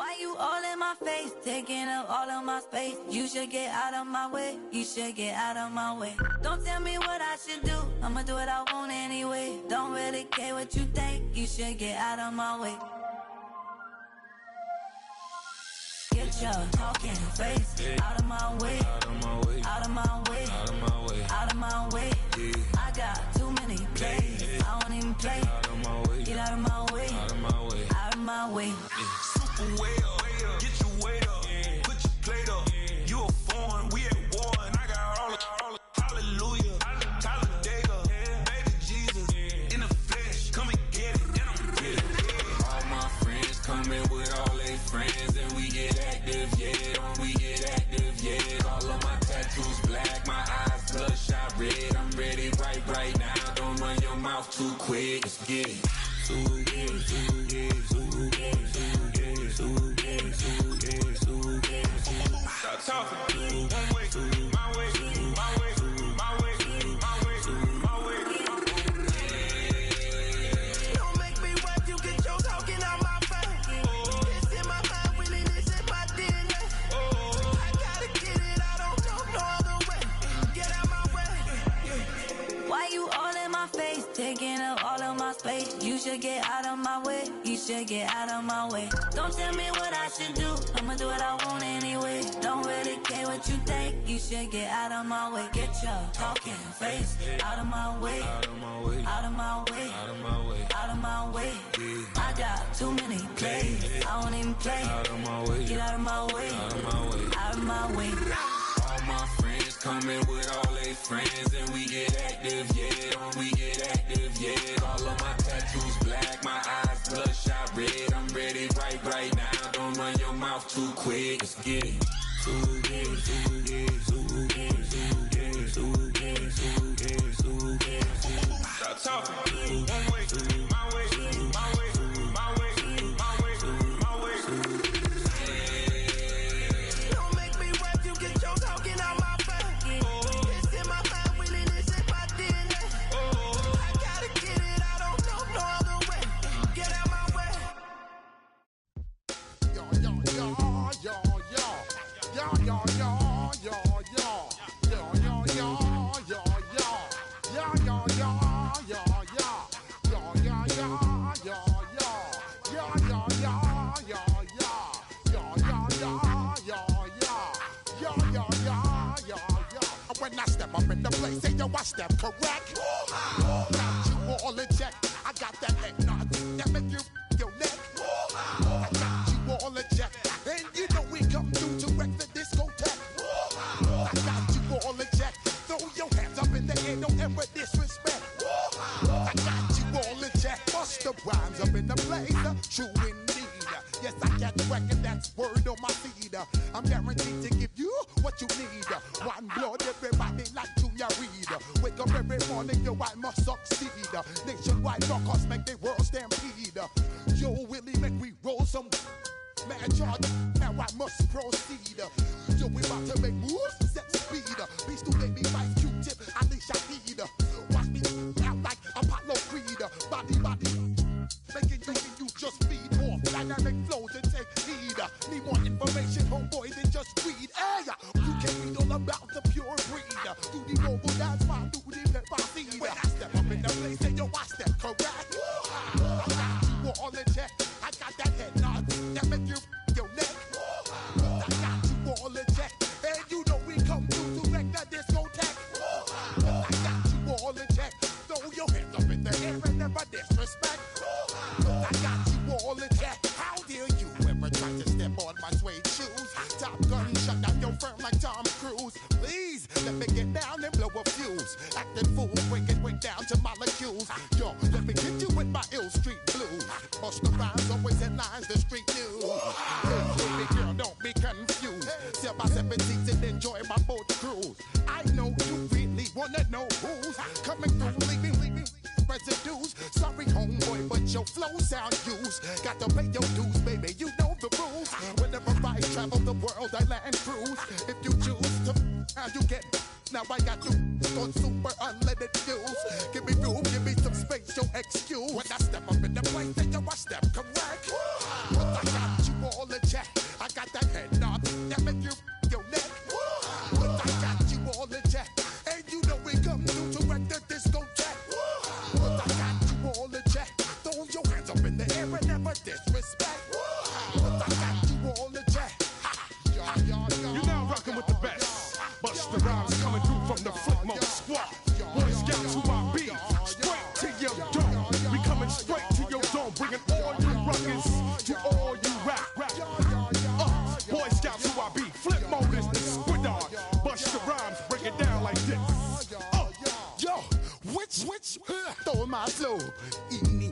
Why you all in my face, taking up all of my space? You should get out of my way, you should get out of my way. Don't tell me what I should do, I'ma do what I want anyway. Don't really care what you think, you should get out of my way. Get your talking face out of my way, out of my way, out of my way, out of my way, out of my way. I got too many plays, I don't even play. Out of my way, get out of my way, out of my way, out of my way. Super way up, get your weight up, put your plate up. You a foreign, we at war, and I got all the hallelujah, Talladega, baby Jesus, in the flesh, come and get it, and I'm get it. All my friends coming with all they friends, and we get active, yeah, we get active, yeah. All of my tattoos black, my eyes bloodshot red. I'm ready right now. Don't run your mouth too quick. Let's get it. Stop talking. One way, my way, my way, my way, my way, my way. Don't make me watch you get your talking out my face. It's in my mind, really, this in my DNA. I gotta get it, I don't know no other way. Get out my way. Why you all in my face, taking up all of my space? You should get out of my way, you should get out of my way. Don't tell me what I should do, I'ma do what I want anyway. Don't really care what you think, you should get out of my way. Get your talking face out of my way, out of my way, out of my way, out of my way, out of my way. I got too many plays, I don't even play. Out of my way, get out of my way, out of my way, out of my way. All my friends coming with all they friends, and we get active, yeah, we get active, yeah. All of my tattoos black, my eyes bloodshot red. I'm ready right now. Don't run your mouth too quick. Let's get it. Stop talking. One way, my way, my way, my way, my way, my way. Don't make me watch you get your talking out my face. It's in my mind, really, this in my DNA. I gotta get it, I don't know no other way. Get out my way. Yo, yo, yo, yo, yo. Yo, yo, yo, yo, yo. Yo, yo, yo, yo, yo. Yo, yo, yo, yo, yo. Yo, yo, yo, yo, yo. Yo, yo, yo, yo, yo. Yo, yo, yo, yo, yo. Yo, yo, yo, yo, yo. When I step up in the place, say yo, I step correct. Got you all in check. I got that head nod that make you your neck. I got you all in check. And you know we come through to wreck the discotheque. I got you all in check. Throw your hands up in the air, don't ever disrespect. I got you all in check. Bust the rhymes up in the place, true indeed. Yes, I get record, that's word on my feed. I'm guaranteed to give you what you need. One blood, everybody like Junior Reed. Wake up every morning, yo, I must succeed. Nationwide rockers make the world stampede. Yo, Willie, make we roll some man charge. Now I must proceed. Yo, we about to make moves, set speed. Beast to baby, vice Q-tip, I need Shahid. Watch me out like Apollo Creed. Body, making you just feed more dynamic flows and take heed. Need more information, homeboy, than just read. Hey, you can read all about the pure breed. Do the mobile dance, my do the pepper seed. When I step up in the place, say yo, I step correct. I got you all in check. I got that head nod that make you your neck. I got you all in check. And you know we come through to wreck the discotheque. I got you all in check. Throw your hands up in the air and never disrespect. I got you all in check. How dare you ever try to step on my suede shoes? Top gun shut down your firm like Tom Cruise. Please let me get down and blow a fuse. Acting fool, break it way down to molecules. Yo, let me get you with my ill street blues. Bust the rhymes, always headlines, the street news. Hey, baby girl, don't be confused. Sell my 17s and enjoy my boat cruise. I know you really wanna know who's coming through, leaving residues. Sorry, homeboy, but your flow sound used. Got to pay your dues, baby, you know the rules. Whenever I travel the world, I land cruise. If you choose to, how you get. Now I got you on super unleaded views. Give me room, give me some space, your excuse. When I step up in the place, then yo, I step correct. But I got you all in check. Which, throw my flow. Eeny,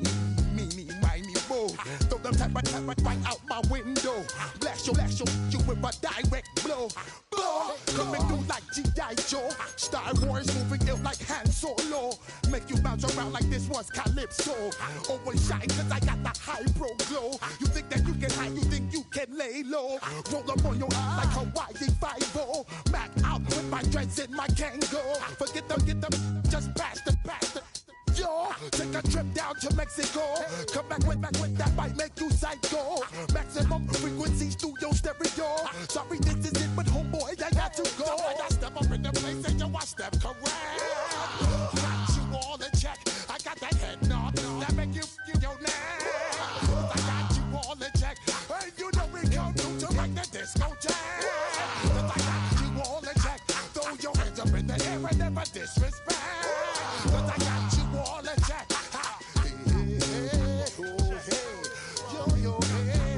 meeny, miny, mo. Throw them type right out my window. Blast you with a direct blow. Blow, coming through like G.I. Joe. Star Wars moving ill like Han Solo. Make you bounce around like this was Calypso. Always shine cause I got the Hybo glow. You think that you can hide, you think you can lay low. Roll up on your eye like Hawaii 5-0. Mac out with my dreads in my Kango. Forget them, just pass the. Yo, take a trip down to Mexico. Come back with that might make you psycho. Maximum frequency studio stereo. Sorry, this is it, but homeboy, I got to go. So I got step up in the place and yo, I step correct. Got you all in check. I got that head knock that make you feel your neck. I got you all in check. And you know we come through to like the disco jack. I got you all in check. Throw your hands up in the air and never disrespect. Cause I got you all in check. Hey, oh, hey, yo, hey.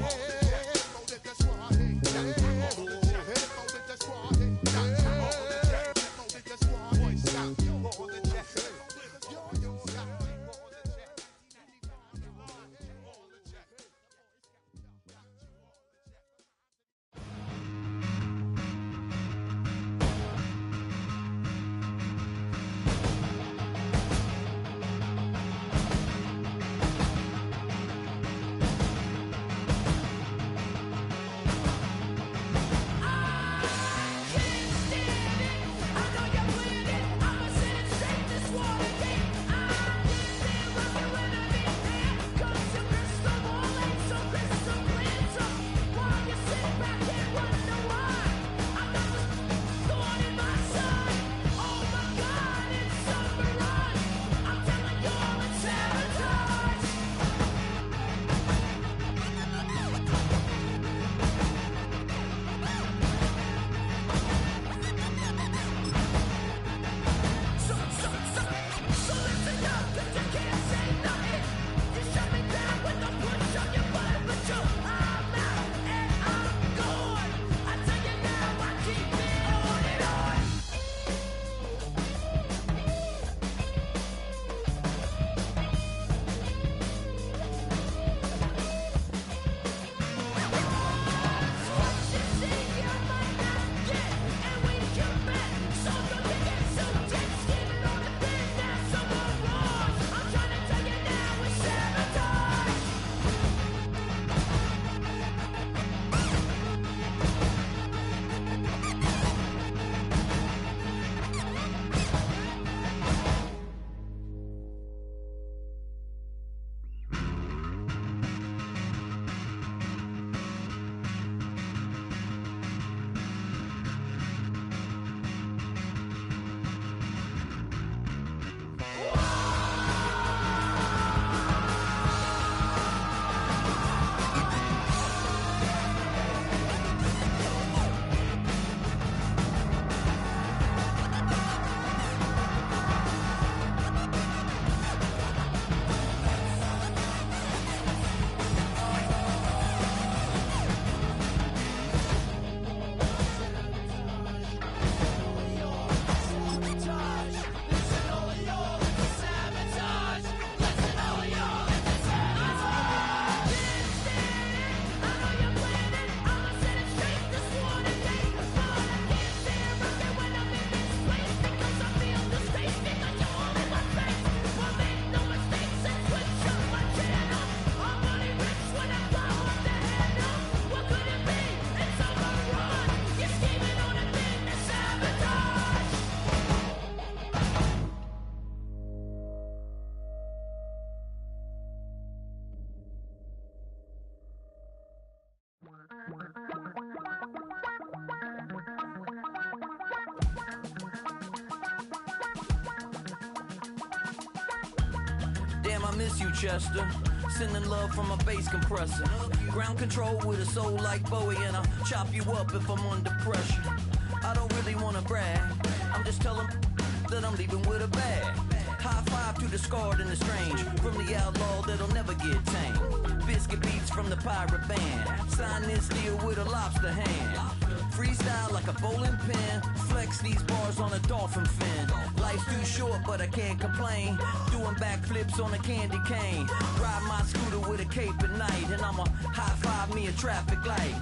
Damn, I miss you, Chester. Sending love from a bass compressor. Ground control with a soul like Bowie, and I'll chop you up if I'm under pressure. I don't really wanna brag, I'm just telling that I'm leaving with a bag. High five to the scarred and the strange, from the outlaw that'll never get tamed. Biscuit beats from the pirate band, sign this deal with a lobster hand. freestyle like a bowling pin. Flex these bars on a dolphin fin. Life's too short, but I can't complain. Doing backflips on a candy cane. Ride my scooter with a cape at night, and I'ma high five me a traffic light.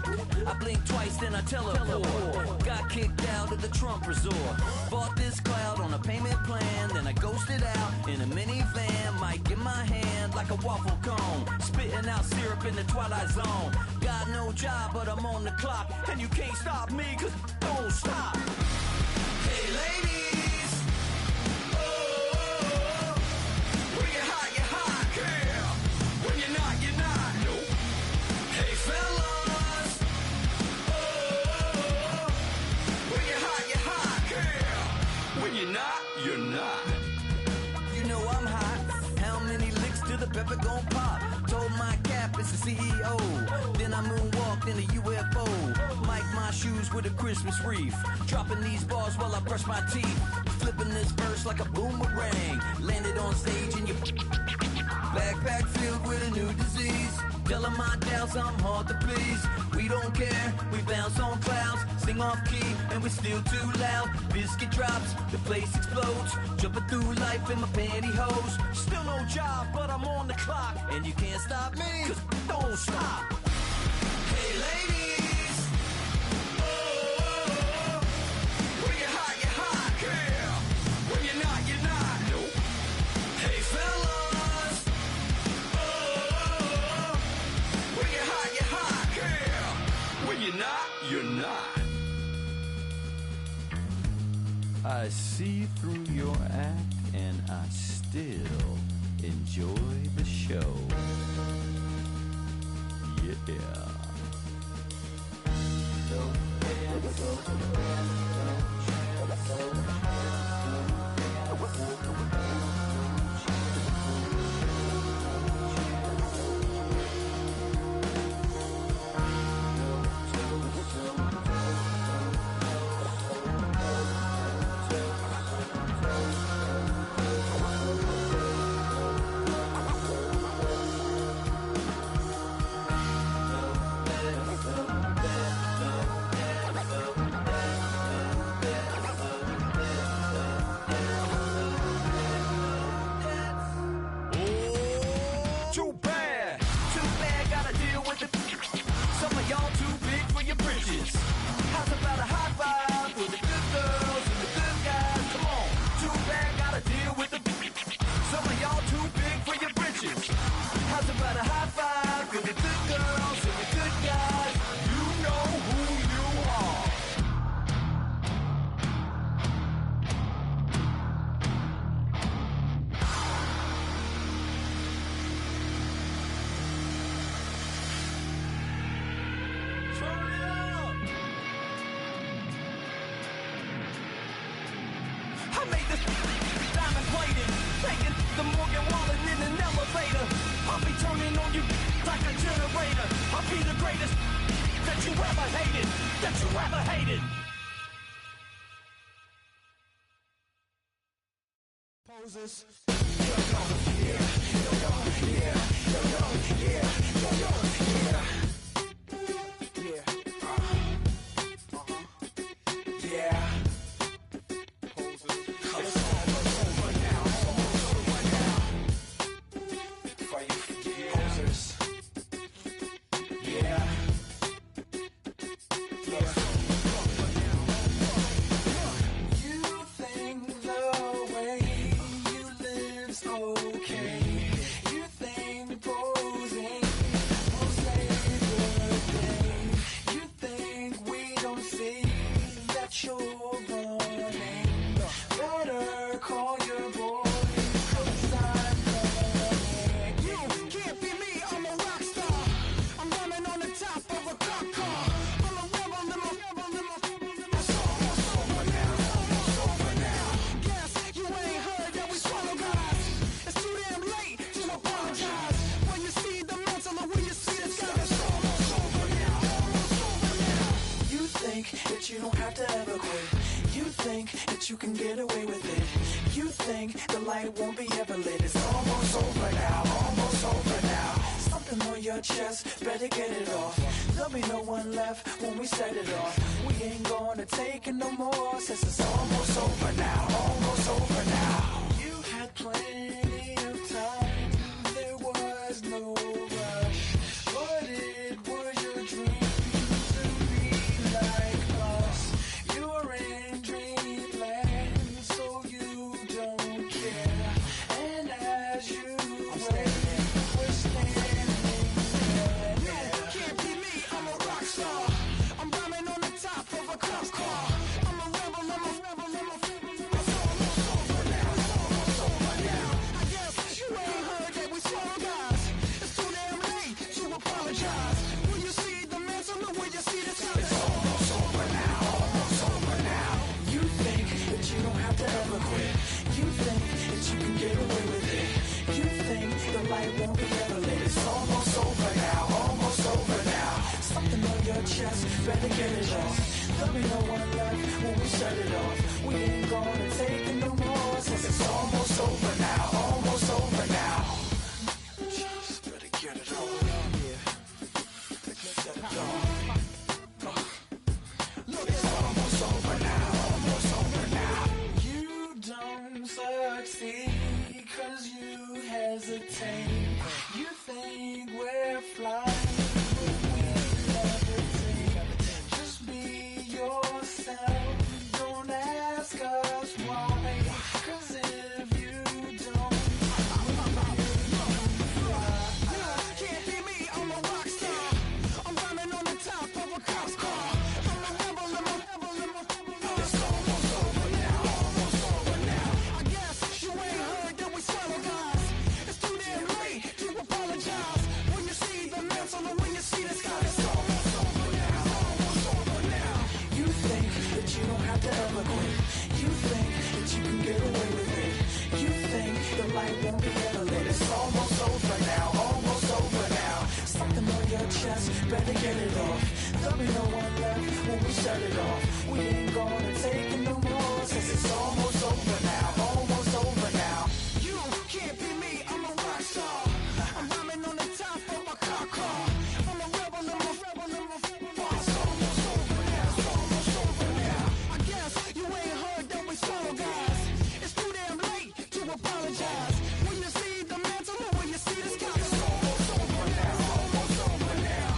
I blink twice, then I teleport. Got kicked out of the Trump resort. Bought this cloud on a payment plan, then I ghosted out in a minivan. Mic in my hand like a waffle cone, spitting out syrup in the twilight zone. Got no job, but I'm on the clock, and you can't stop me, cause don't stop. Hey ladies, oh, when you're hot, yeah. When you're not, nope. Hey fellas, oh, when you're hot, yeah. When you're not, you're not. You know I'm hot. How many licks till the pepper gon' pop? Told my cap it's the CEO. Then I moonwalked in a UFO. Mic my shoes with a Christmas wreath. Dropping these bars while I brush my teeth. Flipping this verse like a boomerang. Landed on stage in your backpack filled with a new disease. Telling my doubts I'm hard to please. We don't care, we bounce on clouds. Sing off key and we're still too loud. Biscuit drops, the place explodes. Jumping through life in my pantyhose. Still no job, but I'm on the clock. And you can't stop me, cause don't stop. Hey ladies, oh, when you're hot, yeah. When you're not, nope. Hey fellas, oh, when you're hot, yeah. When you're not, you're not. I see through your act and I still enjoy the show. Yeah. Poses. that you don't have to ever quit. You think that you can get away with it. You think the light won't be ever lit. It's almost over now, almost over now. Some Something on your chest, better get it off. There'll be no one left when we set it off. We ain't gonna take it no more, since it's almost over now, almost over now. You had plenty of time, there was no rush, but it was your dream to be like us. You're in dreamland, so you don't care. And as you wait, we're standing there. You can't be me, I'm a rock star. I'm rhyming on the top of a cop car. I'm a rebel, I'm a rebel, I'm a rebel. It's almost over now, it's almost over now. I guess you ain't heard that we swallow guys. It's too damn late to apologize. Will you see the mantle or will you see the sun? It's almost over now, almost over now. You think that you don't have to ever quit. You think that you can get away with it. You think the light won't be ever lit. It's almost over now, almost over now. Something on your chest, better get it off. There'll be no one left when we shut it off. We ain't gonna take it no more, since it's almost over now, almost over now. Just better get it off. Yeah. Get it off. Look, it's almost over now, almost over now. You don't succeed 'cause you hesitate. You think we're flying, but we levitate. Just be yourself, don't ask us why. 'Cause if you don't, Can't be me, I'm a rock star. I'm rhyming on the top of a cop's car. I'm a rebel, I'm a rebel, I'm a rebel. it's almost over now, almost over now. I guess you ain't heard that we swallow guys. It's too damn late to apologize. When you see the mantle or when you see the sky, it's almost over now, almost over now. You think that you don't have to ever quit. You think that you can get away with it. You think the light won't be ever lit. It's almost over now, almost over now. Something on your chest, better get it off. There'll be no one left when we shut it off. We ain't gonna take it no more, since it's almost over now, almost over now. You can't be me, I'm a rock star. I'm rhyming on the top of my car. I'm a rebel, I'm a rebel, I'm a rebel. It's almost over now, it's almost over now. I guess you ain't heard that we swallow guys. It's too damn late to apologize. When you see the mantle or when you see the sky, it's almost over now, almost over now.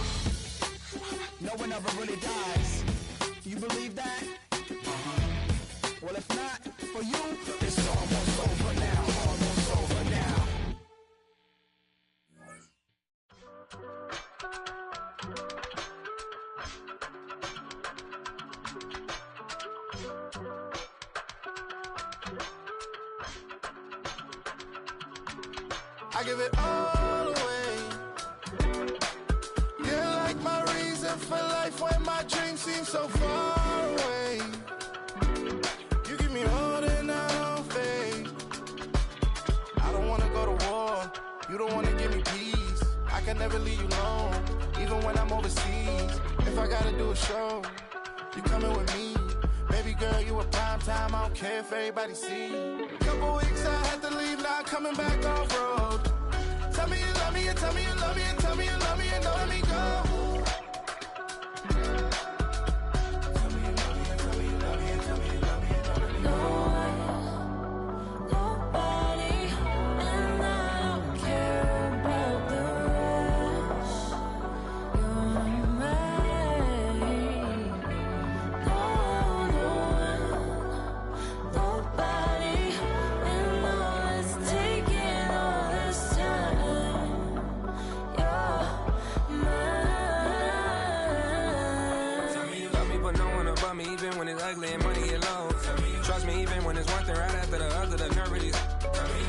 No one ever really dies. You believe that? Well, if not, for you, It's almost over now, almost over now. I give it all away. You're like my reason for life when my dreams seem so far away. You give me all and I don't fade. I don't wanna go to war. You don't wanna give me peace. I can never leave you alone, even when I'm overseas. If I gotta do a show, you coming with me. Baby girl, you a prime time. I don't care if everybody see. Couple weeks I had to leave, now coming back off road. Tell me you love me and tell me you love me and tell me you love me and don't let me go. Tell me you love me and tell me you love me and tell me you love me and don't let me go. Nobody, and I don't care about the rest. You're mine. Nobody, and all it's taking all this time. You're mine. Tell me you love me, but no one above me, even when it's ugly and money get low. Trust me, even when it's one thing right after the other, the nerve really.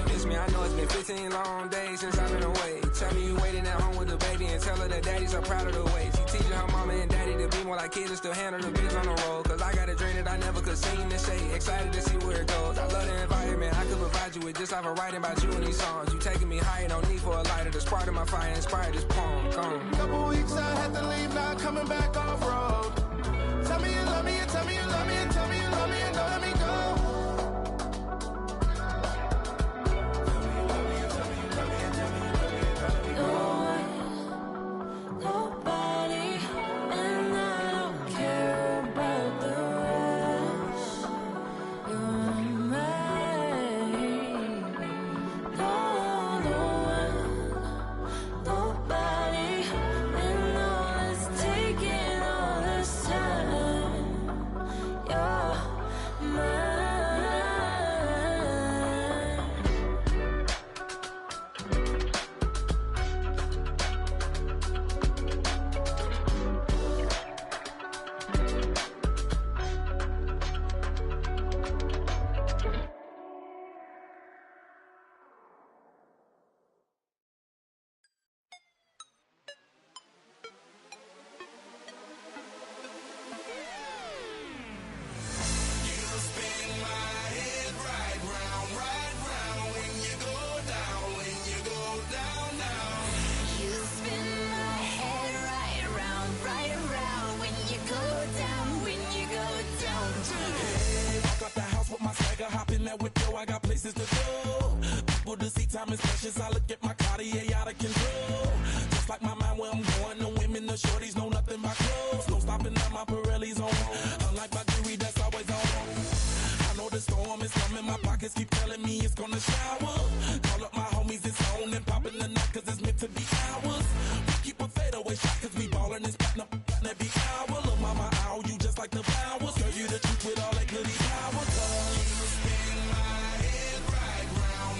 Miss me, I know it's been 15 long days since I've been away. Tell me you waiting at home with the baby and tell her that daddy's so proud of the way. She teaching her mama and daddy to be more like kids and still handle the biz on the road. Cause I got a dream that I never could sing and say. Excited to see where it goes. I love the environment. I could provide you with just like a writing about you in these songs. You taking me higher, no need for a lighter. The spark of my fire inspired this poem. Gone. Couple weeks I had to leave, now coming back off road. Tell me you love me and tell me you love me and tell me you love me and don't let me go. Tell me you love me and tell me you love me and tell me you love me and don't let me go. to see time is precious. I look at my Cartier out of control. Just like my mind where I'm going. The women, the shorties know nothing but clothes. No stopping at my Pirelli's on. Unlike my jewelry that's always on. I know the storm is coming. My pockets keep telling me it's gonna shower. Call up my homies, it's on and popping the night cause it's meant to be ours. We keep a fadeaway shot cause we ballin' and spatting up every hour. Look mama, ow, you just like the flowers. Girl, you the truth with all that goody power. You spin my head right round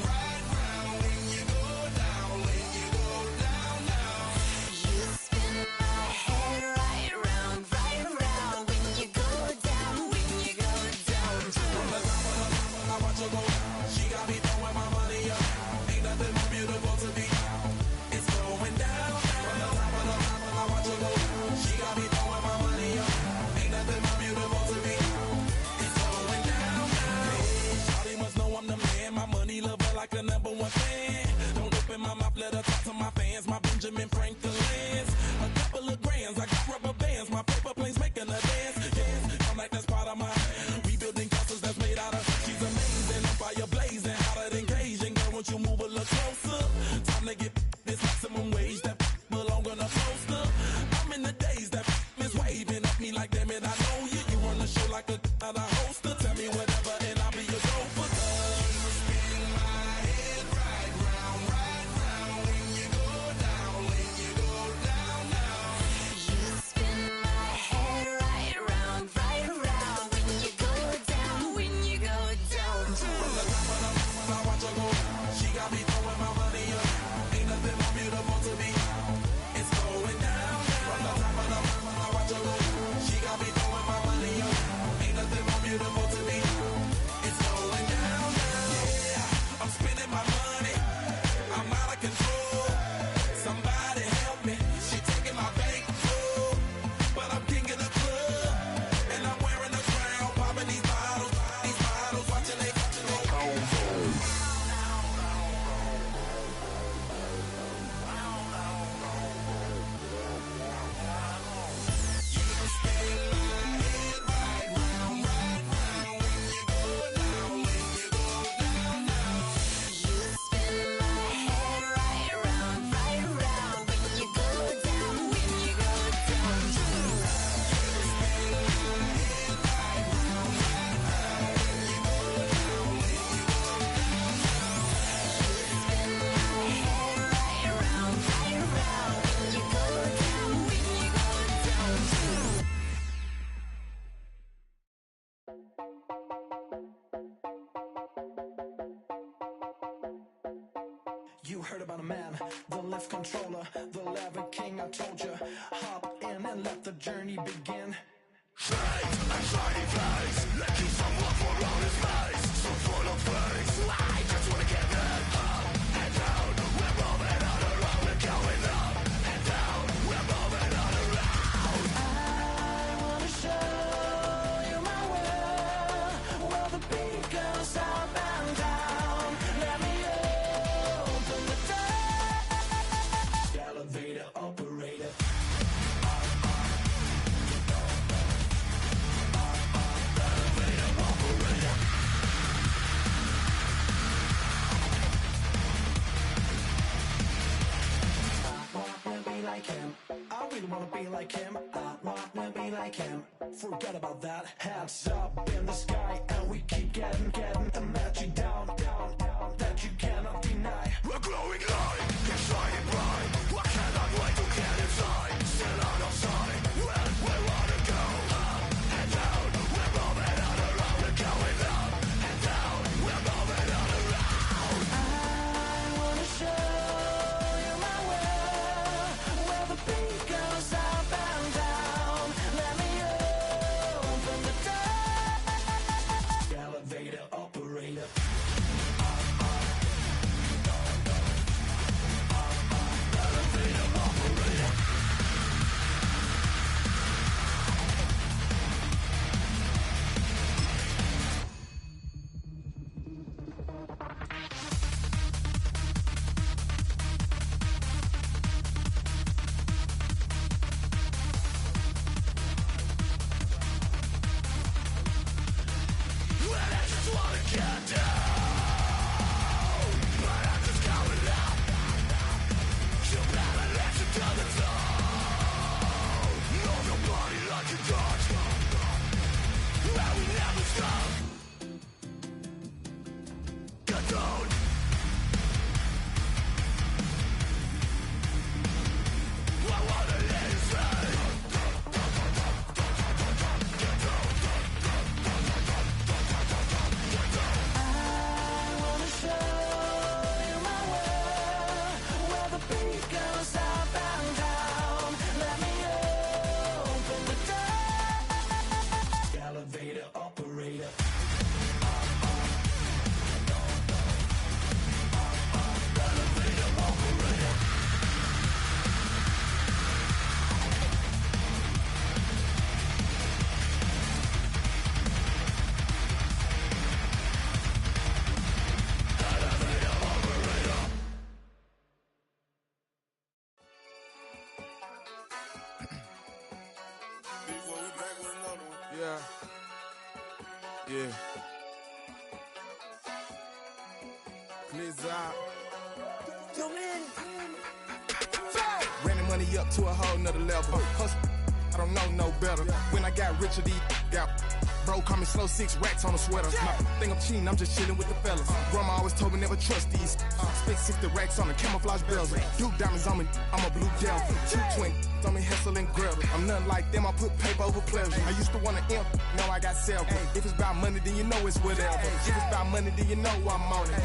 when you go down, when you go down, down. You spin my head right round when you go down, when you go down. From the top of I watch her go. She got me throwing my money up. Ain't nothing more beautiful to me. It's going down. From the top of I watch her go. She got me throwing my money up. Ain't nothing more beautiful to me. It's going down. Hey, shawty must know I'm the man. My money lover like a #1 fan. Don't open my mouth, let her talk to my fans. My Benjamin Franklin's. A couple of grands, I got rubber bands. My paper planes making a dance. Yes, I'm like that's part of my. We building castles that's made out of. She's amazing, I'm fire blazing, hotter than Cajun. Girl, won't you move a little closer? Time to get this maximum wage that belong on a poster. I'm in the days that is waving at me like damn it, I know you. You run the show like a hoster. Tell me whatever and I'll be your gopher. You spin my head right round when you go down, when you go down, down. You spin my head right round when you go down, when you go down. From the top of I watch her go. She got me throwing my money up. Ain't nothing more beautiful to me. It's going down. From the top of I watch her go. She got me throwing my money up. Ain't nothing more beautiful to me. It's going down. Yeah, I'm spending my money. I'm out of control. Somebody help me. She taking my bankroll, but I'm king of the club, and I'm wearing a crown, popping these bottles, watching they go. You spin my head right round when you go down, when you go down. You heard about a man, the lift controller, the lever king. I told you, hop in and let the journey begin. I wanna show you my world, where the beat goes up and down. Let me open the door. Elevator operator. Like him, I really wanna be like him. I wanna be like him. Forget about that. Hands up in the sky, and we keep getting the magic down, that you cannot deny. A glowing light, keep shining bright. I cannot wait to get inside. Still out of sight. When we wanna go up and down, we're moving on around. We're going up and down, we're moving on around. I wanna show you my world, where the beat goes up and down. Let me open the door. Elevator operator. money up to a whole nother level. Hustle, I don't know no better. When I got richer, these got bro, call me slow 6 racks on a sweater. My think I'm cheating, I'm just chilling with the fellas. Grandma always told me never trust these. Spent 60 racks on the camouflage bells. Duke diamonds on me, I'm a blue gel. 220 on me, Hessel and Gretel. I'm nothing like them, I put paper over pleasure. I used to want to imp, now I got several. If it's about money, then you know it's whatever. If it's about money, then you know I'm on it.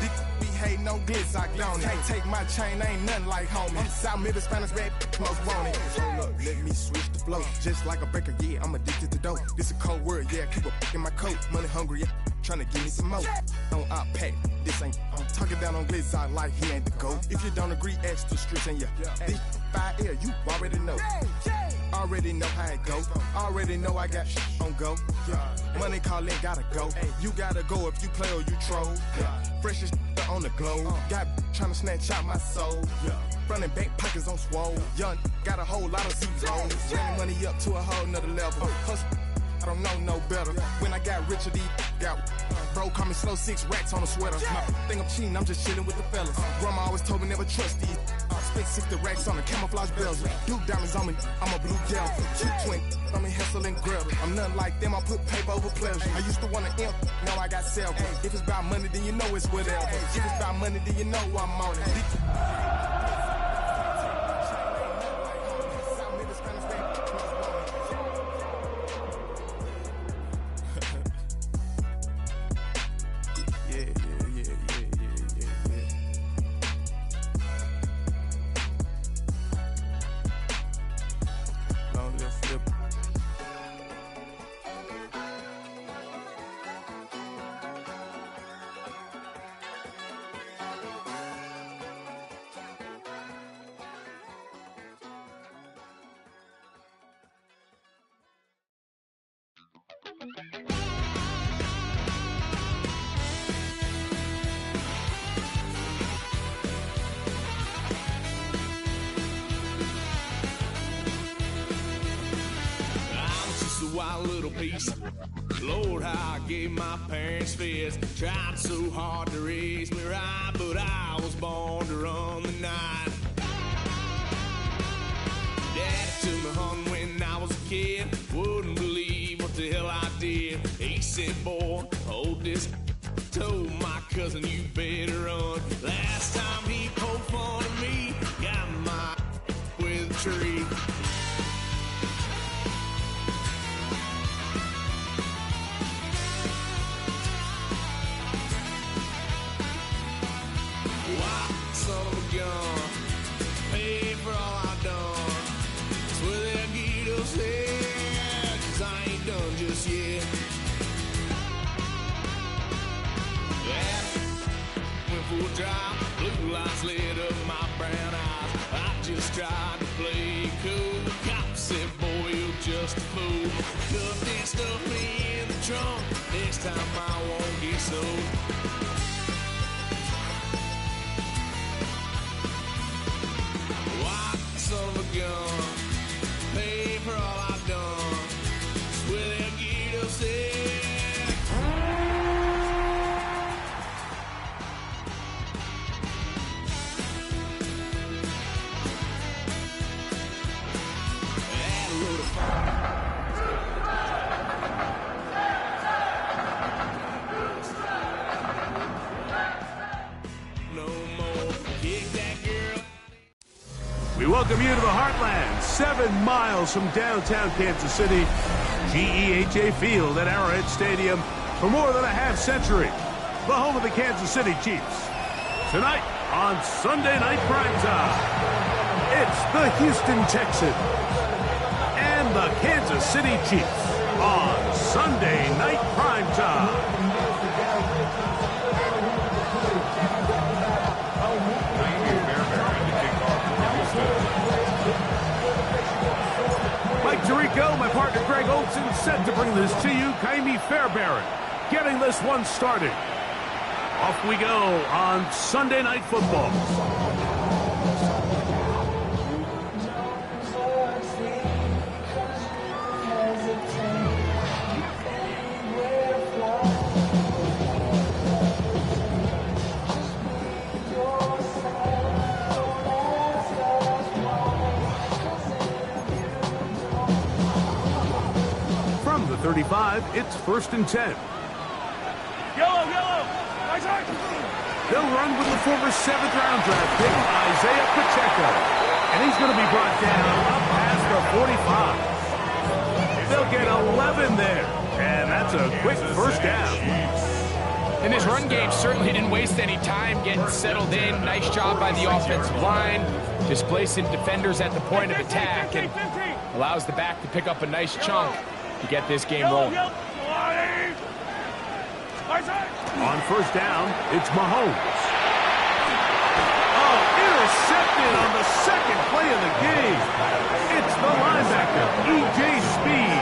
Be hating no glitz, I glown it. Can't take my chain, ain't nothing like homie. South Middle Spanish red, most want it. Hold up, let me switch the flow. Just like a baker, yeah, I'm addicted to dope. This a cold word, yeah, keep a in my coat. Money hungry, yeah, tryna give me some more. On I pack, this ain't. I'm talking down on glitz, I like he ain't the goat. If you don't agree, ask the streets and yeah. This 5 air, you already know. Already know how it go. Already know I got on go. Money calling, gotta go. You gotta go if you play or you troll. Freshest on the globe. Got tryna snatch out my soul. Running back pockets on swole. Young, got a whole lot of zeros. Running money up to a whole nother level. Hustle, I don't know no better. When I got richer, these got bro, call me slow 6 racks on a sweater. My think I'm cheating, I'm just chilling with the fellas. Grandma always told me never trust these. Spent 60 racks on the camouflage bells. Duke diamonds on me, I'm a blue gel. 220 on me, Hessel and Gretel. I'm nothing like them, I put paper over pleasure. I used to want to imp, now I got several. If it's about money, then you know it's whatever. If it's about money, then you know I'm on it. Wild little piece. Lord, how I gave my parents fist. Tried so hard to raise me right, but I was born to run the night. Daddy took me hunting when I was a kid. Wouldn't believe what the hell I did. He said, boy, hold this. Told my cousin, you better run. Last time he poked fun at me, got my with a tree. Son of a gun, pay for all I done. Swear they'll get us here, 'cause I ain't done just yet. Yeah, went for a drive, blue lights lit up my brown eyes. I just tried to play cool. Cop said, boy, you're just a fool. Cuffed and stuffed me in the trunk. Next time I won't get sold. Son of a gun, pay for all I've done. Swear they'll get us there. Add a load of no more. Kick that girl. We welcome you to the Heartland, 7 miles from downtown Kansas City, GEHA Field at Arrowhead Stadium for more than a half century, the home of the Kansas City Chiefs. Tonight on Sunday Night Primetime, it's the Houston Texans and the Kansas City Chiefs on Sunday Night Primetime. Mike Tirico, my partner Greg Olson, set to bring this to you. Kaimi Fairbairn getting this one started. Off we go on Sunday Night Football. 35, it's 1st and 10. Yellow! They'll run with the former 7th-round draft pick, Isaiah Pacheco. And he's going to be brought down up past the 45. They'll get 11 there. And that's a quick first down. And this run game certainly didn't waste any time getting settled in. Nice job by the offensive line, displacing defenders at the point of attack, and allows the back to pick up a nice chunk to get this game rolling. On first down, it's Mahomes. Oh, intercepted on the second play of the game. It's the linebacker, E.J. Speed.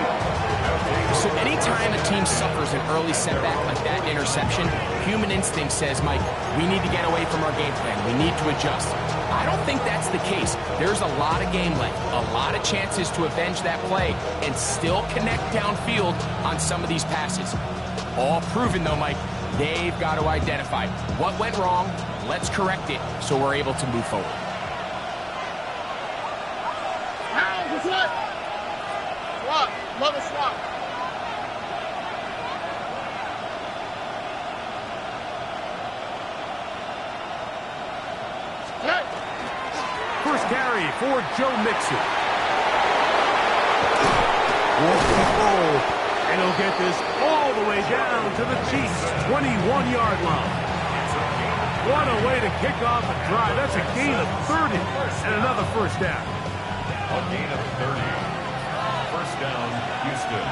So anytime a team suffers an early setback like that interception, human instinct says, Mike, we need to get away from our game plan. We need to adjust. I don't think that's the case. There's a lot of game left, a lot of chances to avenge that play and still connect downfield on some of these passes. All proven, though, Mike, they've got to identify what went wrong, let's correct it so we're able to move forward. Swap. Another swap. First carry for Joe Mixon. Whoa. And he'll get this all the way down to the Chiefs' 21-yard line. What a way to kick off a drive. That's a gain of 30 and another first down. A gain of 30. First down, Houston.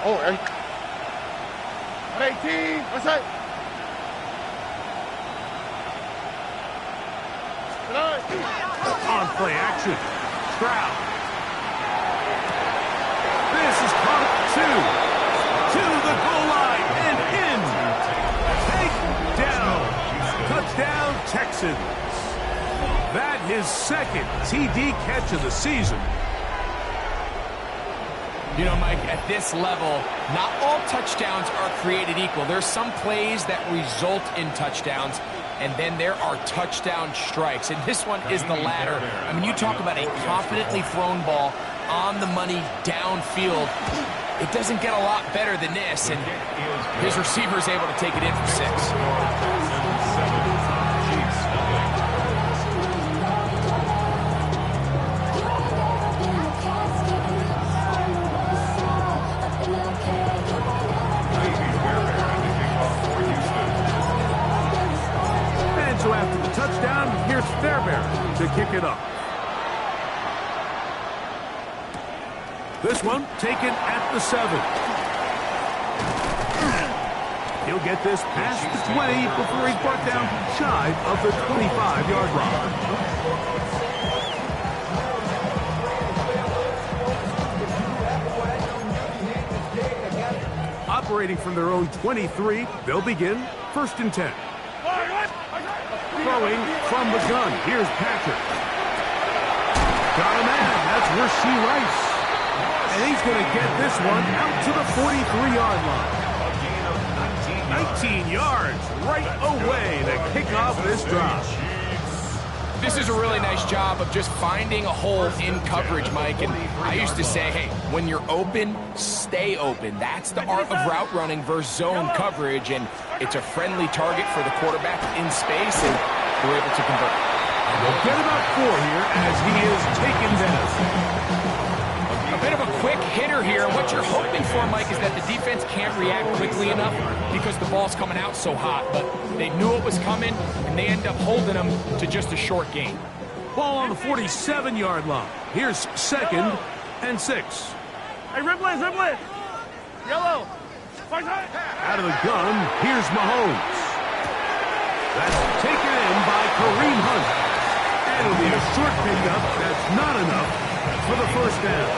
Oh, 18. What's that? On play action. Stroud. This is caught to the goal line and in. Take down. Touchdown Texans. That his second TD catch of the season. You know, Mike, at this level, not all touchdowns are created equal. There's some plays that result in touchdowns, and then there are touchdown strikes, and this one is the latter. I mean, you talk about a confidently thrown ball on the money downfield. It doesn't get a lot better than this, and his receiver is able to take it in for 6. So after the touchdown, here's Fairbairn to kick it up. This one taken at the 7. He'll get this past the 20 before he's brought down shy of the 25-yard line. Operating from their own 23, they'll begin 1st and 10. Throwing from the gun. Here's Patrick. Got a man. That's Rasheed Rice. And he's going to get this one out to the 43-yard line. 19 yards right away to kick off this drive. This is a really nice job of just finding a hole in coverage, Mike. And I used to say, hey, when you're open, stay open. That's the art of route running versus zone coverage. And it's a friendly target for the quarterback in space, and they're able to convert. We'll get about 4 here as he is taken down. A bit of a quick hitter here. What you're hoping for, Mike, is that the defense can't react quickly enough because the ball's coming out so hot. But they knew it was coming, and they end up holding them to just a short gain. Ball on the 47-yard line. Here's 2nd and 6. Hey, Ripley! Yellow! Out of the gun, here's Mahomes. That's taken in by Kareem Hunt. And it'll be a short pickup. That's not enough for the first down.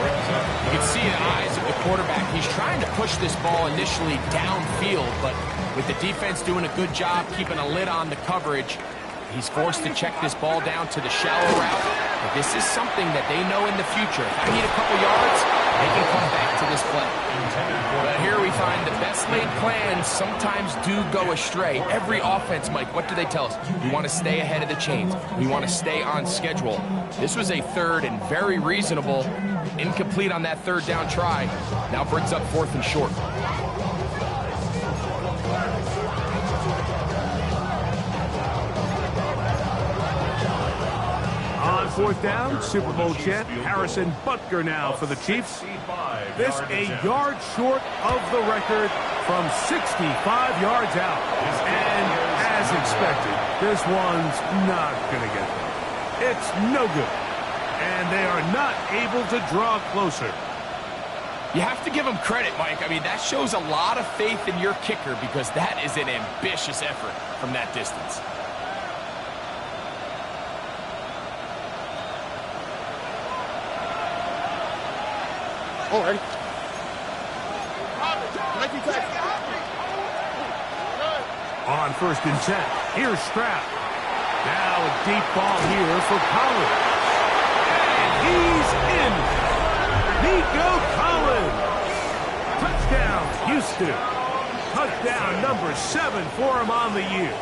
You can see in the eyes of the quarterback, he's trying to push this ball initially downfield, but with the defense doing a good job keeping a lid on the coverage, he's forced to check this ball down to the shallow route. But this is something that they know in the future. If I need a couple yards, they can come back to this play. But here we find the best laid plans sometimes do go astray. Every offense, Mike, what do they tell us? We want to stay ahead of the chains. We want to stay on schedule. This was a third and very reasonable, incomplete on that third down try. Now brings up 4th and short. On 4th down, Super Bowl champ Harrison Butker now for the Chiefs. This a yard short of the record from 65 yards out. And as expected, this one's not going to get there. It's no good. And they are not able to draw closer. You have to give them credit, Mike. I mean, that shows a lot of faith in your kicker because that is an ambitious effort from that distance. All right. On 1st and 10, here's Stroud. Now a deep ball here for Collins. And he's in. Nico Collins. Touchdown, Houston. Touchdown number 7 for him on the year.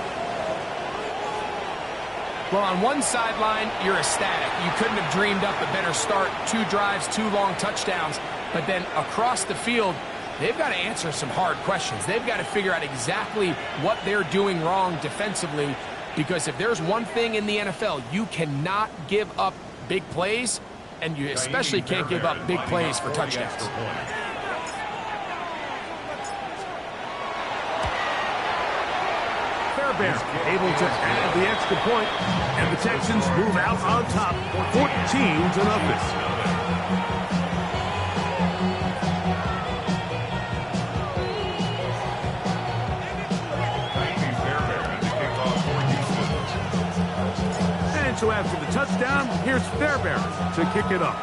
Well, on one sideline, you're ecstatic. You couldn't have dreamed up a better start. 2 drives, 2 long touchdowns. But then across the field, they've got to answer some hard questions. They've got to figure out exactly what they're doing wrong defensively. Because if there's one thing in the NFL, you cannot give up big plays, and you especially can't give up big plays for touchdowns. Fairbairn able to add the extra point, and the Texans move out on top, 14-0. So after the touchdown, here's Fairbairn to kick it up.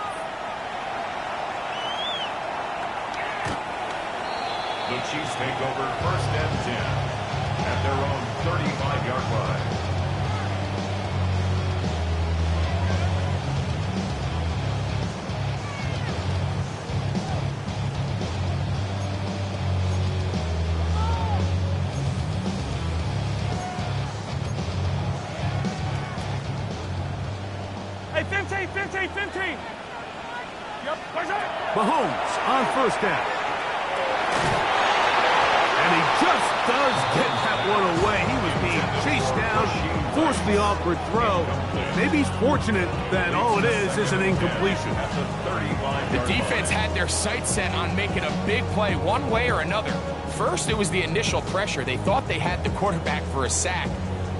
The Chiefs take over 1st and 10 at their own 35-yard line. Hey, 15. Yep, Mahomes on 1st down. And he just does get that one away. He was being chased down, forced the awkward throw. Maybe he's fortunate that all it is an incompletion. The defense had their sights set on making a big play one way or another. First, it was the initial pressure. They thought they had the quarterback for a sack.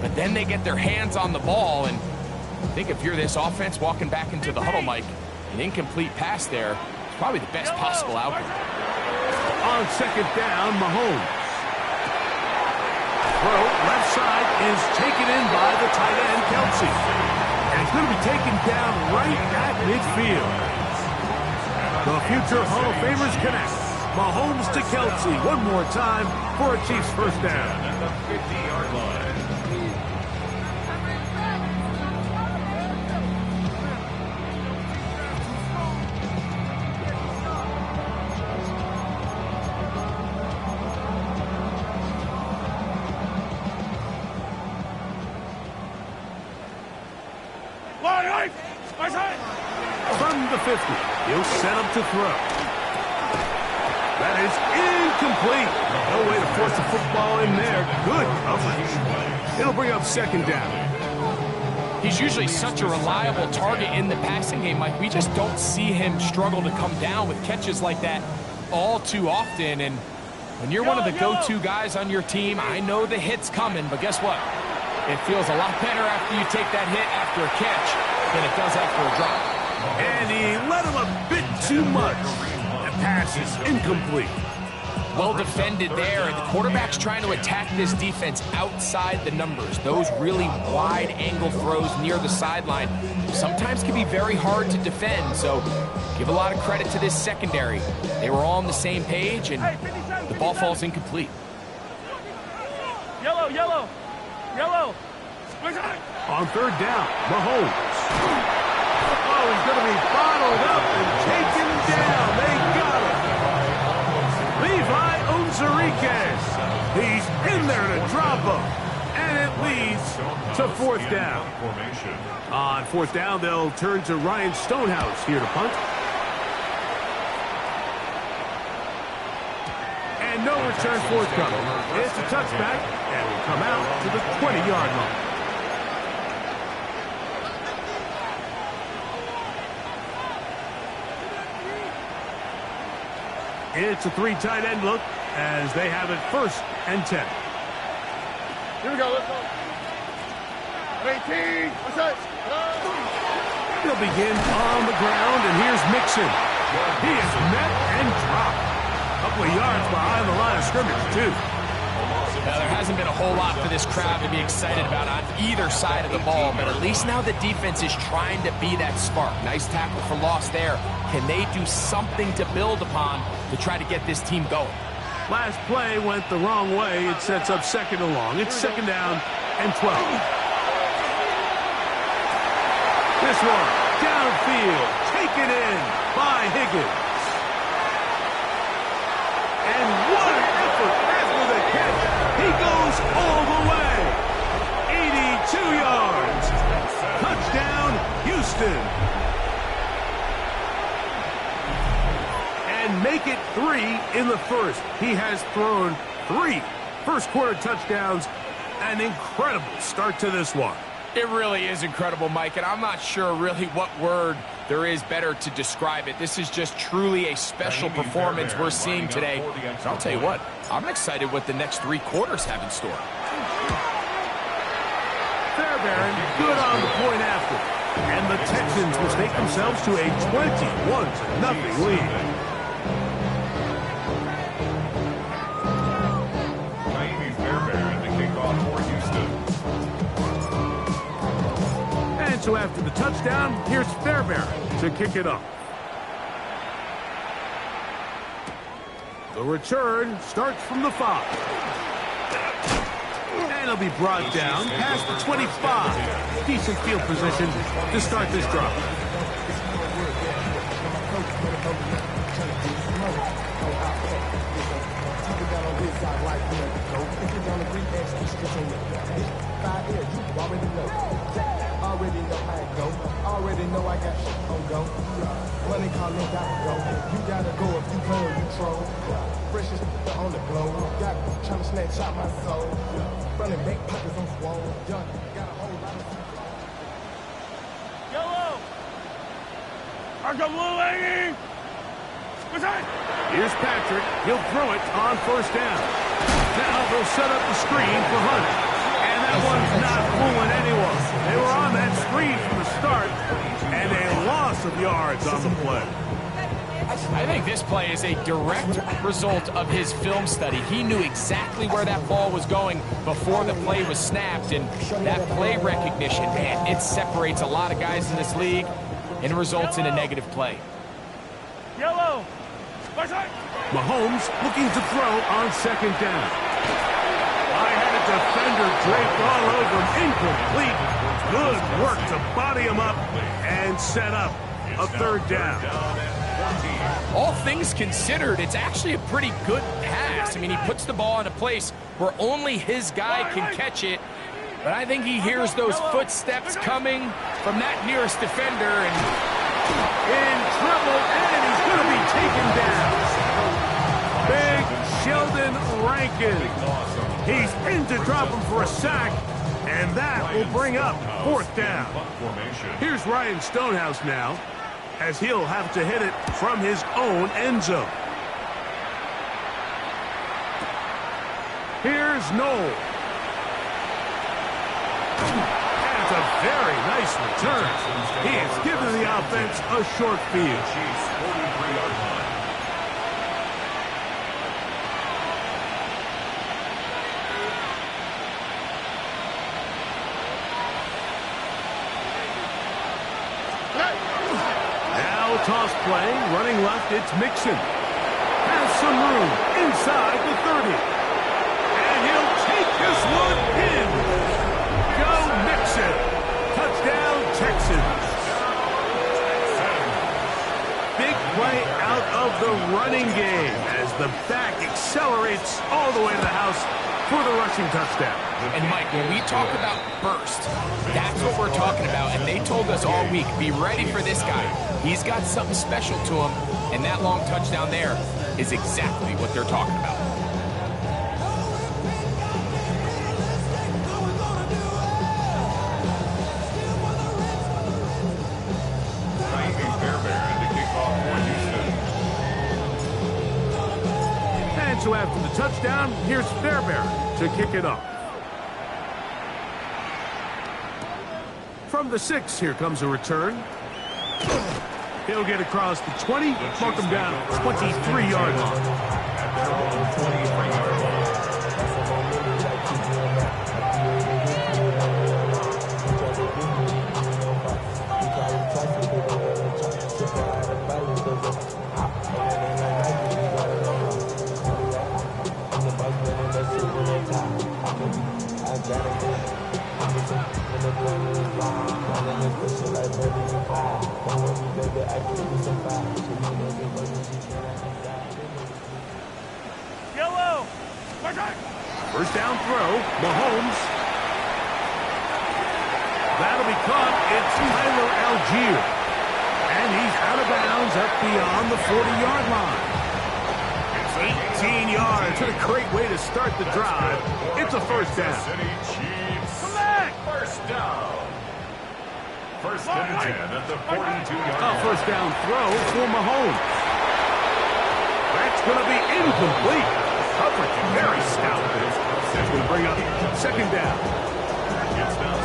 But then they get their hands on the ball, and I think if you're this offense walking back into the huddle, Mike, an incomplete pass there is probably the best possible outcome. On 2nd down, Mahomes. Throw left side is taken in by the tight end, Kelsey. And it's going to be taken down right at midfield. The future Hall of Famers connect. Mahomes to Kelsey one more time for a Chiefs 1st down. At the 50-yard line. From the 50, he'll set up to throw. That is incomplete. No way to force the football in there. Good coverage. It'll bring up 2nd down. He's usually such a reliable target in the passing game, Mike. We just don't see him struggle to come down with catches like that all too often. And when you're one of the go-to guys on your team, I know the hit's coming, but guess what? It feels a lot better after you take that hit after a catch than it does after a drop. And he let him a bit too much. The pass is incomplete. Well defended there. The quarterback's trying to attack this defense outside the numbers. Those really wide angle throws near the sideline sometimes can be very hard to defend. So give a lot of credit to this secondary. They were all on the same page, and the ball falls incomplete. Yellow. On 3rd down, Mahomes. Oh, he's going to be bottled up and taken down. They got him. Levi Enriquez. He's in there to drop him. And it leads to fourth down. On fourth down, they'll turn to Ryan Stonehouse here to punt. And no return forthcoming. It's a touchback, and will come out to the 20-yard line. It's a three tight end look as they have it 1st and 10. Here we go, let's go. 18, what's that? He'll begin on the ground, and here's Mixon. He is met and dropped. A couple of yards behind the line of scrimmage, too. Now, there hasn't been a whole lot for this crowd to be excited about on either side of the ball, but at least now the defense is trying to be that spark. Nice tackle for loss there. Can they do something to build upon to try to get this team going? Last play went the wrong way. It sets up 2nd and long. It's 2nd down and 12. This one, downfield, taken in by Higgins. And what an effort after the catch. He goes all the way. 82 yards. Touchdown, Houston. And make it 3 in the first. He has thrown 3 first-quarter touchdowns. An incredible start to this one. It really is incredible, Mike, and I'm not sure really what word there is better to describe it. This is just truly a special performance we're seeing today. And I'll tell you what, I'm excited what the next 3 quarters have in store. Fairbairn, good on the point after. And the Texans mistake themselves to a 21-0 lead. So after the touchdown, here's Fairbairn to kick it off. The return starts from the 5. And it'll be brought down past the 25. Decent field position to start this drive. Already know how it go. Already know I got shit on go. Money calling, gotta go. You gotta go if you play or you troll. Precious on the globe. Got trying to snatch out my soul. Running back pockets on swole. Young, got a whole lot of. Yellow! Arkham Blue hanging! What's that? Here's Patrick. He'll throw it on 1st down. Now they'll set up the screen for Hunt. That one's not fooling anyone. They were on that screen from the start, and a loss of yards on the play. I think this play is a direct result of his film study. He knew exactly where that ball was going before the play was snapped, and that play recognition, man, it separates a lot of guys in this league and results in a negative play. Yellow! Mahomes looking to throw on 2nd down. Defender draped all over him, incomplete. Good work to body him up and set up a 3rd down. All things considered, it's actually a pretty good pass. I mean, he puts the ball in a place where only his guy can catch it. But I think he hears those footsteps coming from that nearest defender and in trouble, and he's going to be taken down. Big Sheldon Rankin. He's in to drop him for a sack, and that will bring up 4th down. Here's Ryan Stonehouse now, as he'll have to hit it from his own end zone. Here's Noel. And it's a very nice return. He has given the offense a short field. Toss play, running left, it's Mixon. Has some room inside the 30. And he'll take this one in. Go Mixon. Touchdown, Texans. Big play out of the running game as the the back, accelerates all the way to the house for the rushing touchdown. And Mike, when we talk about burst, that's what we're talking about. And they told us all week, be ready for this guy. He's got something special to him, and that long touchdown there is exactly what they're talking about. And so after the touchdown, here's Fairbairn to kick it off. From the 6, here comes a return. He'll get across the 20, mark him down at 23-yard line. Yellow! First down throw, Mahomes. That'll be caught. It's Tyler Algier. And he's out of bounds up beyond the 40-yard line. It's 18 yards. What a great way to start the drive. It's a first down. Come back! First down. First and 10 at the 42-yard line. First down throw for Mahomes. That's going to be incomplete. Coverage very stout. That's going to bring up second down.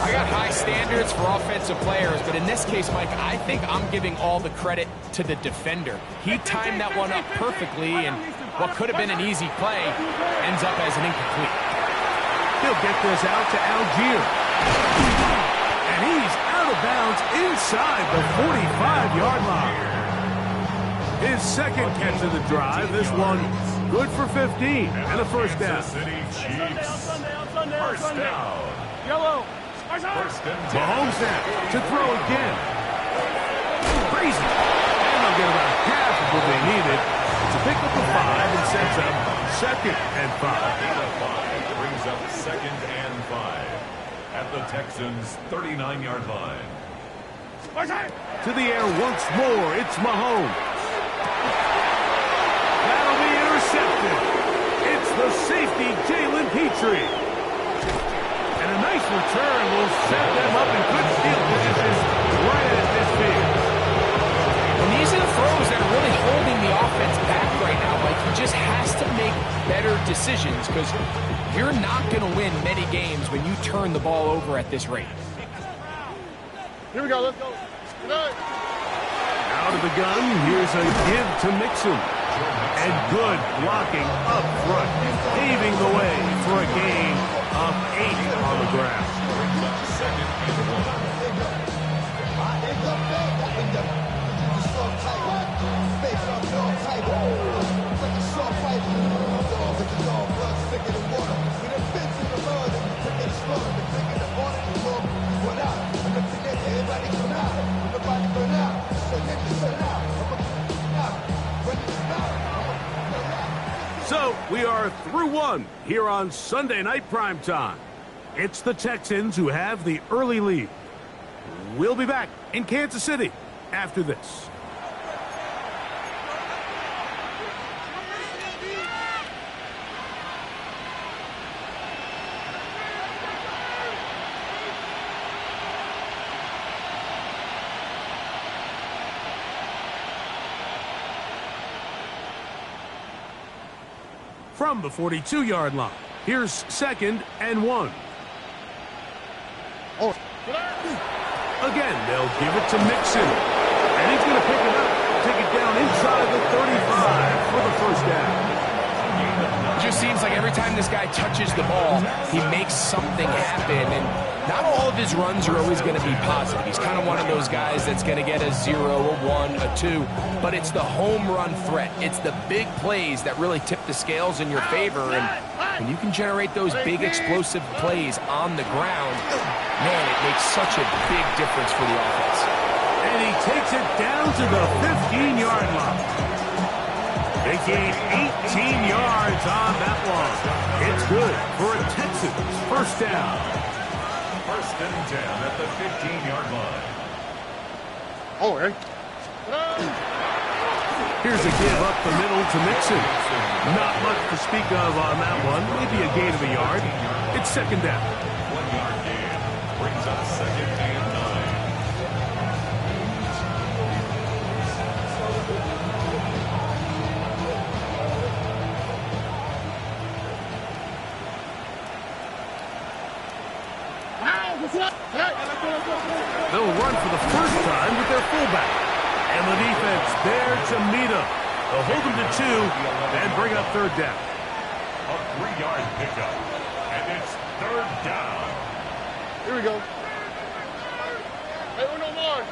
I got high standards for offensive players, but in this case, Mike, I think I'm giving all the credit to the defender. He timed that one up perfectly, and what could have been an easy play ends up as an incomplete. He'll get this out to Algier. And he's out of bounds inside the 45-yard line. His second catch of the drive. This one good for 15 and a first down. First down. Yellow! First and 10. Mahomes now to throw again. Crazy. And they'll get about half of what they needed to pick up the 5 and sets up second and 5. Brings up second and 5 at the Texans' 39-yard line. To the air once more. It's Mahomes. That'll be intercepted. It's the safety, Jalen Petrie. And a nice return will set them up in good field position right at this field. And these are the throws that are really holding the offense back right now. Like, he just has to make better decisions because you're not going to win many games when you turn the ball over at this rate. Here we go, let's go. Out of the gun, here's a give to Mixon. And good blocking up front, paving the way for a gain of 8 on the ground. Second and 1. So we are through 1 here on Sunday Night Primetime. It's the Texans who have the early lead. We'll be back in Kansas City after this. From the 42-yard line, here's second and 1. Again, they'll give it to Mixon. And he's going to pick it up, take it down inside the 35 for the first down. It just seems like every time this guy touches the ball, he makes something happen. And not all of his runs are always going to be positive. He's kind of one of those guys that's going to get a 0, a 1, a 2. But it's the home run threat. It's the big plays that really tip the scales in your favor. And when you can generate those big explosive plays on the ground, man, it makes such a big difference for the offense. And he takes it down to the 15-yard line. They gain 18 yards on that one. It's good for a Texans first down. First and 10 at the 15-yard line. Oh, hey. Here's a give up the middle to Mixon. Not much to speak of on that one. Maybe a gain of a yard. It's second down. 1 yard gain brings up second and 9. They'll run for the first time with their fullback. And the defense there to meet him. They'll hold him to 2 and bring up third down. A 3-yard pickup. And it's third down. Here we go. Hey, uno more.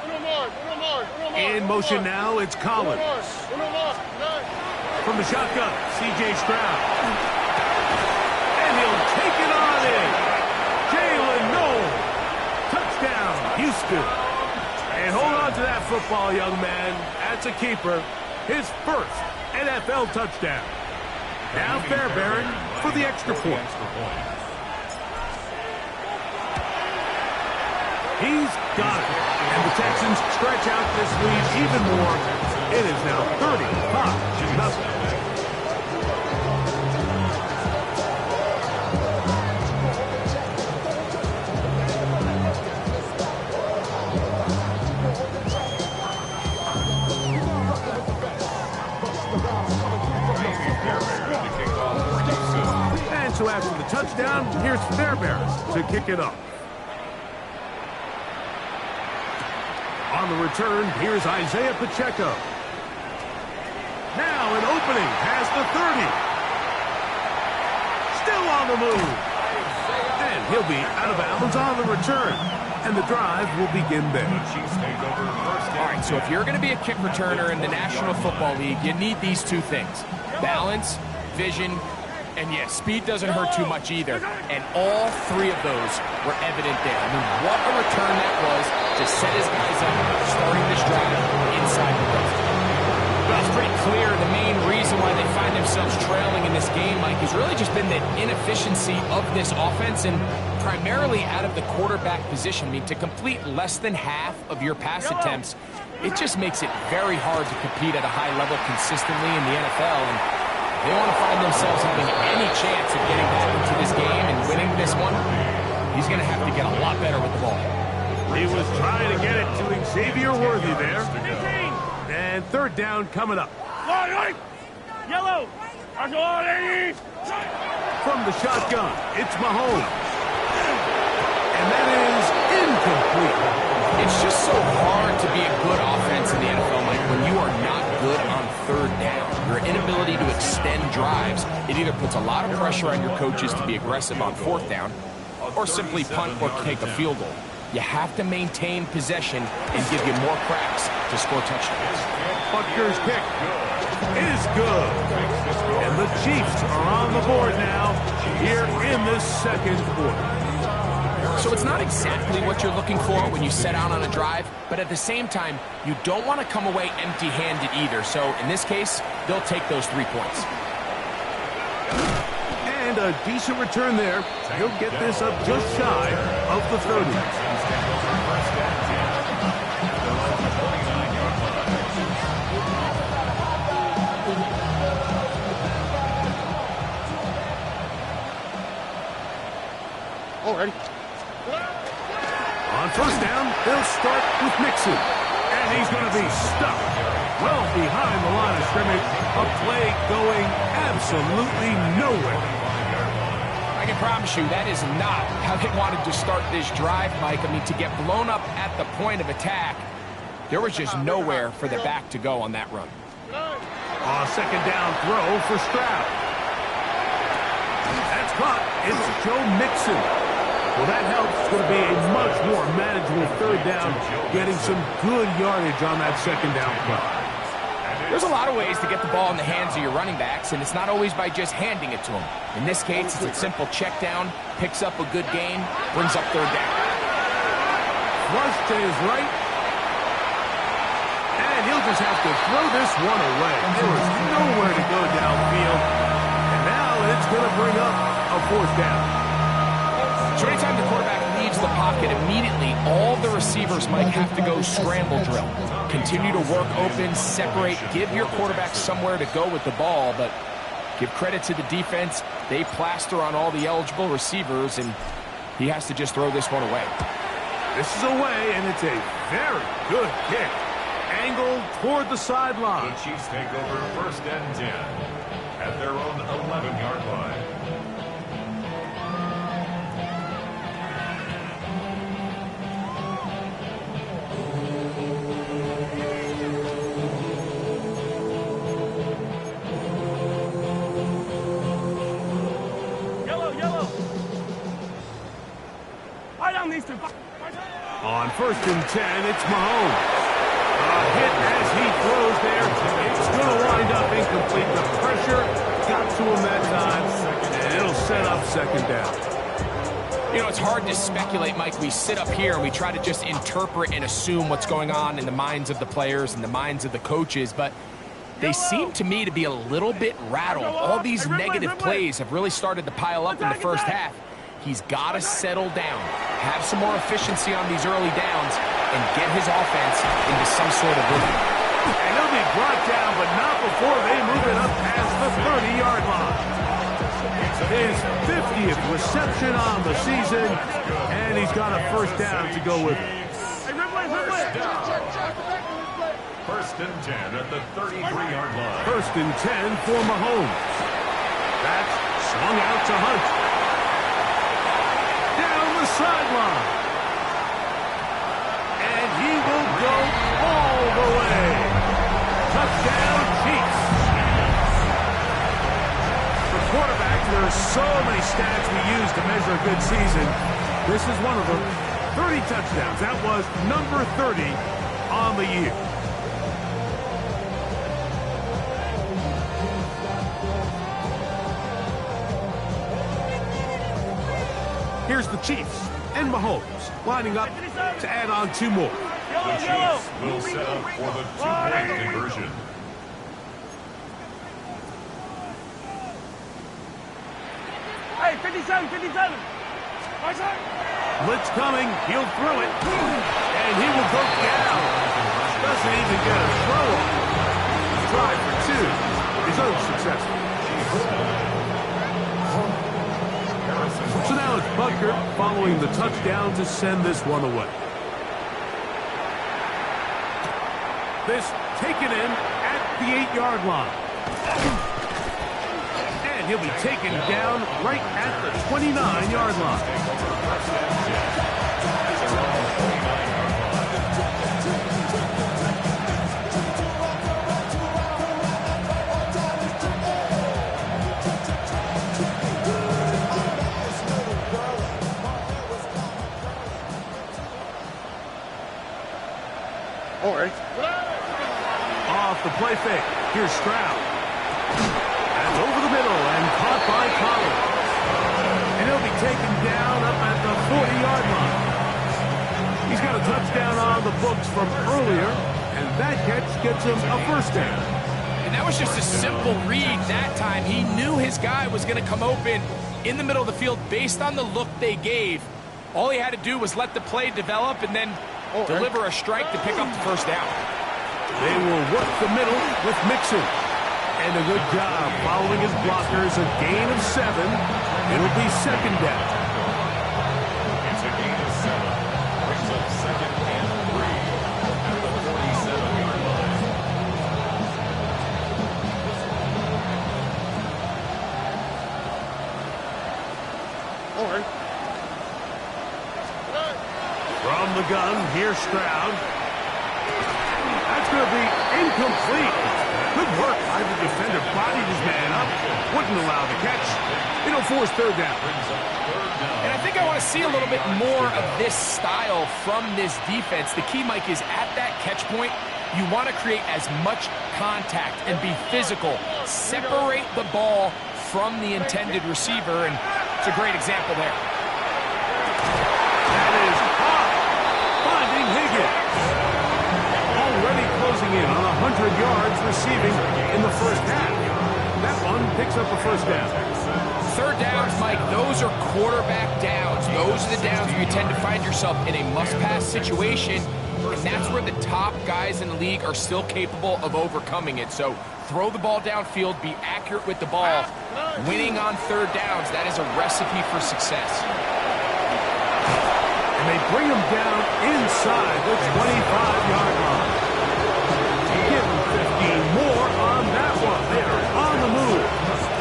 In motion now, it's Collins. From the shotgun, C.J. Stroud. And he'll take it on in. Jalen Noel. Touchdown, Houston. And hold on to that football, young man. That's a keeper. His first NFL touchdown. Now Fairbairn for the extra point. He's got it. And the Texans stretch out this lead even more. It is now 35-0. And so after the touchdown, here's Fairbairn to kick it off. On the return, here's Isaiah Pacheco. Now an opening past the 30. Still on the move. And he'll be out of bounds on the return. And the drive will begin there. All right, so if you're going to be a kick returner in the National Football League, you need these two things. Balance, vision, and yes, speed doesn't hurt too much either. And all three of those were evident there. I mean, what a return that was to set his guys up, starting this drive inside the red zone. Well, it's pretty clear the main reason why they find themselves trailing in this game, Mike, has really just been the inefficiency of this offense and primarily out of the quarterback position. I mean, to complete less than half of your pass attempts, it just makes it very hard to compete at a high level consistently in the NFL. And they want to find themselves having any chance of getting back into this game and winning this one. He's going to have to get a lot better with the ball. He was trying to get it to Xavier Worthy there. And third down coming up. Yellow. From the shotgun, it's Mahomes. And that is incomplete. It's just so hard to be a good offense in the NFL, Mike, when you are not good on third down. Your inability to extend drives, it either puts a lot of pressure on your coaches to be aggressive on fourth down or simply punt or take a field goal. You have to maintain possession and give you more cracks to score touchdowns. Butker's kick is good. And the Chiefs are on the board now here in the second quarter. So it's not exactly what you're looking for when you set out on a drive, but at the same time, you don't want to come away empty-handed either. So in this case, they'll take those 3 points. And a decent return there. He'll get this up just shy of the 30. Already. On first down, they'll start with Mixon. And he's going to be stuck well behind the line of scrimmage. A play going absolutely nowhere. I can promise you that is not how they wanted to start this drive, Mike. I mean, to get blown up at the point of attack, there was just nowhere for the back to go on that run. A second down throw for Stroud. That's caught. It's Joe Mixon. Well, that helps. It's going to be a much more manageable third down, getting some good yardage on that second down play. There's a lot of ways to get the ball in the hands of your running backs, and it's not always by just handing it to them. In this case, it's a simple check down, picks up a good gain, brings up third down. Flush to his right. And he'll just have to throw this one away. There was nowhere to go downfield. And now it's going to bring up a 4th down. So anytime the quarterback leaves the pocket, immediately all the receivers might have to go scramble drill. Continue to work open, separate, give your quarterback somewhere to go with the ball, but give credit to the defense. They plaster on all the eligible receivers, and he has to just throw this one away. This is away, and it's a very good kick. Angled toward the sideline. The Chiefs take over 1st and 10 at their own 11-yard line. On 1st and 10, it's Mahomes. A hit as he throws there. It's going to wind up incomplete. The pressure got to him that time, and it'll set up 2nd down. You know, it's hard to speculate, Mike. We sit up here and we try to just interpret and assume what's going on in the minds of the players and the minds of the coaches, but they seem to me to be a little bit rattled. All these negative plays have really started to pile up in the first half. He's got to settle down, have some more efficiency on these early downs, and get his offense into some sort of rhythm. And he'll be brought down, but not before they move it up past the 30-yard line. His 50th reception on the season, and he's got a 1st down to go with it. First and 10 at the 33-yard line. 1st and 10 for Mahomes. That's swung out to Hunt. Down the sideline. And he will go all the way. Touchdown, Chiefs. For quarterbacks, there are so many stats we use to measure a good season. This is one of them. 30 touchdowns. That was number 30 on the year. Here's the Chiefs and Mahomes lining up to add on 2 more. The Chiefs will set up for the 2-point conversion. Hey, 57, 57. Blitz coming. He'll throw it. And he will go down. Doesn't even get a throw on. Try for 2 is unsuccessful. So now it's Butker following the touchdown to send this one away. This taken in at the 8-yard line. And he'll be taken down right at the 29-yard line. Off the play fake. Here's Stroud. That's over the middle and caught by Collins. And he'll be taken down up at the 40-yard line. He's got a touchdown on the books from earlier, and that catch gets him a 1st down. And that was just a simple read that time. He knew his guy was going to come open in the middle of the field based on the look they gave. All he had to do was let the play develop and then deliver a strike to pick up the 1st down. They will work the middle with Mixon. And a good job following his blockers. A gain of 7. It'll be 2nd down. It's a gain of 7. Brings up 2nd and 3 at the 47-yard line. From the gun, here's Stroud. That's going to be incomplete. Good work by the defender. Bodied his man up. Wouldn't allow the catch. It'll force 3rd down. And I think I want to see a little bit more of this style from this defense. The key, Mike, is at that catch point, you want to create as much contact and be physical. Separate the ball from the intended receiver, and it's a great example there. That is hot. Finding Higgins. Already closing in on receiving in the first half. That one picks up a first down. Third downs, Mike, those are quarterback downs. Those are the downs where you tend to find yourself in a must-pass situation, and that's where the top guys in the league are still capable of overcoming it. So throw the ball downfield, be accurate with the ball. Winning on third downs, that is a recipe for success. And they bring him down inside the 25-yard line. Give him 15 more on that one. They are on the move.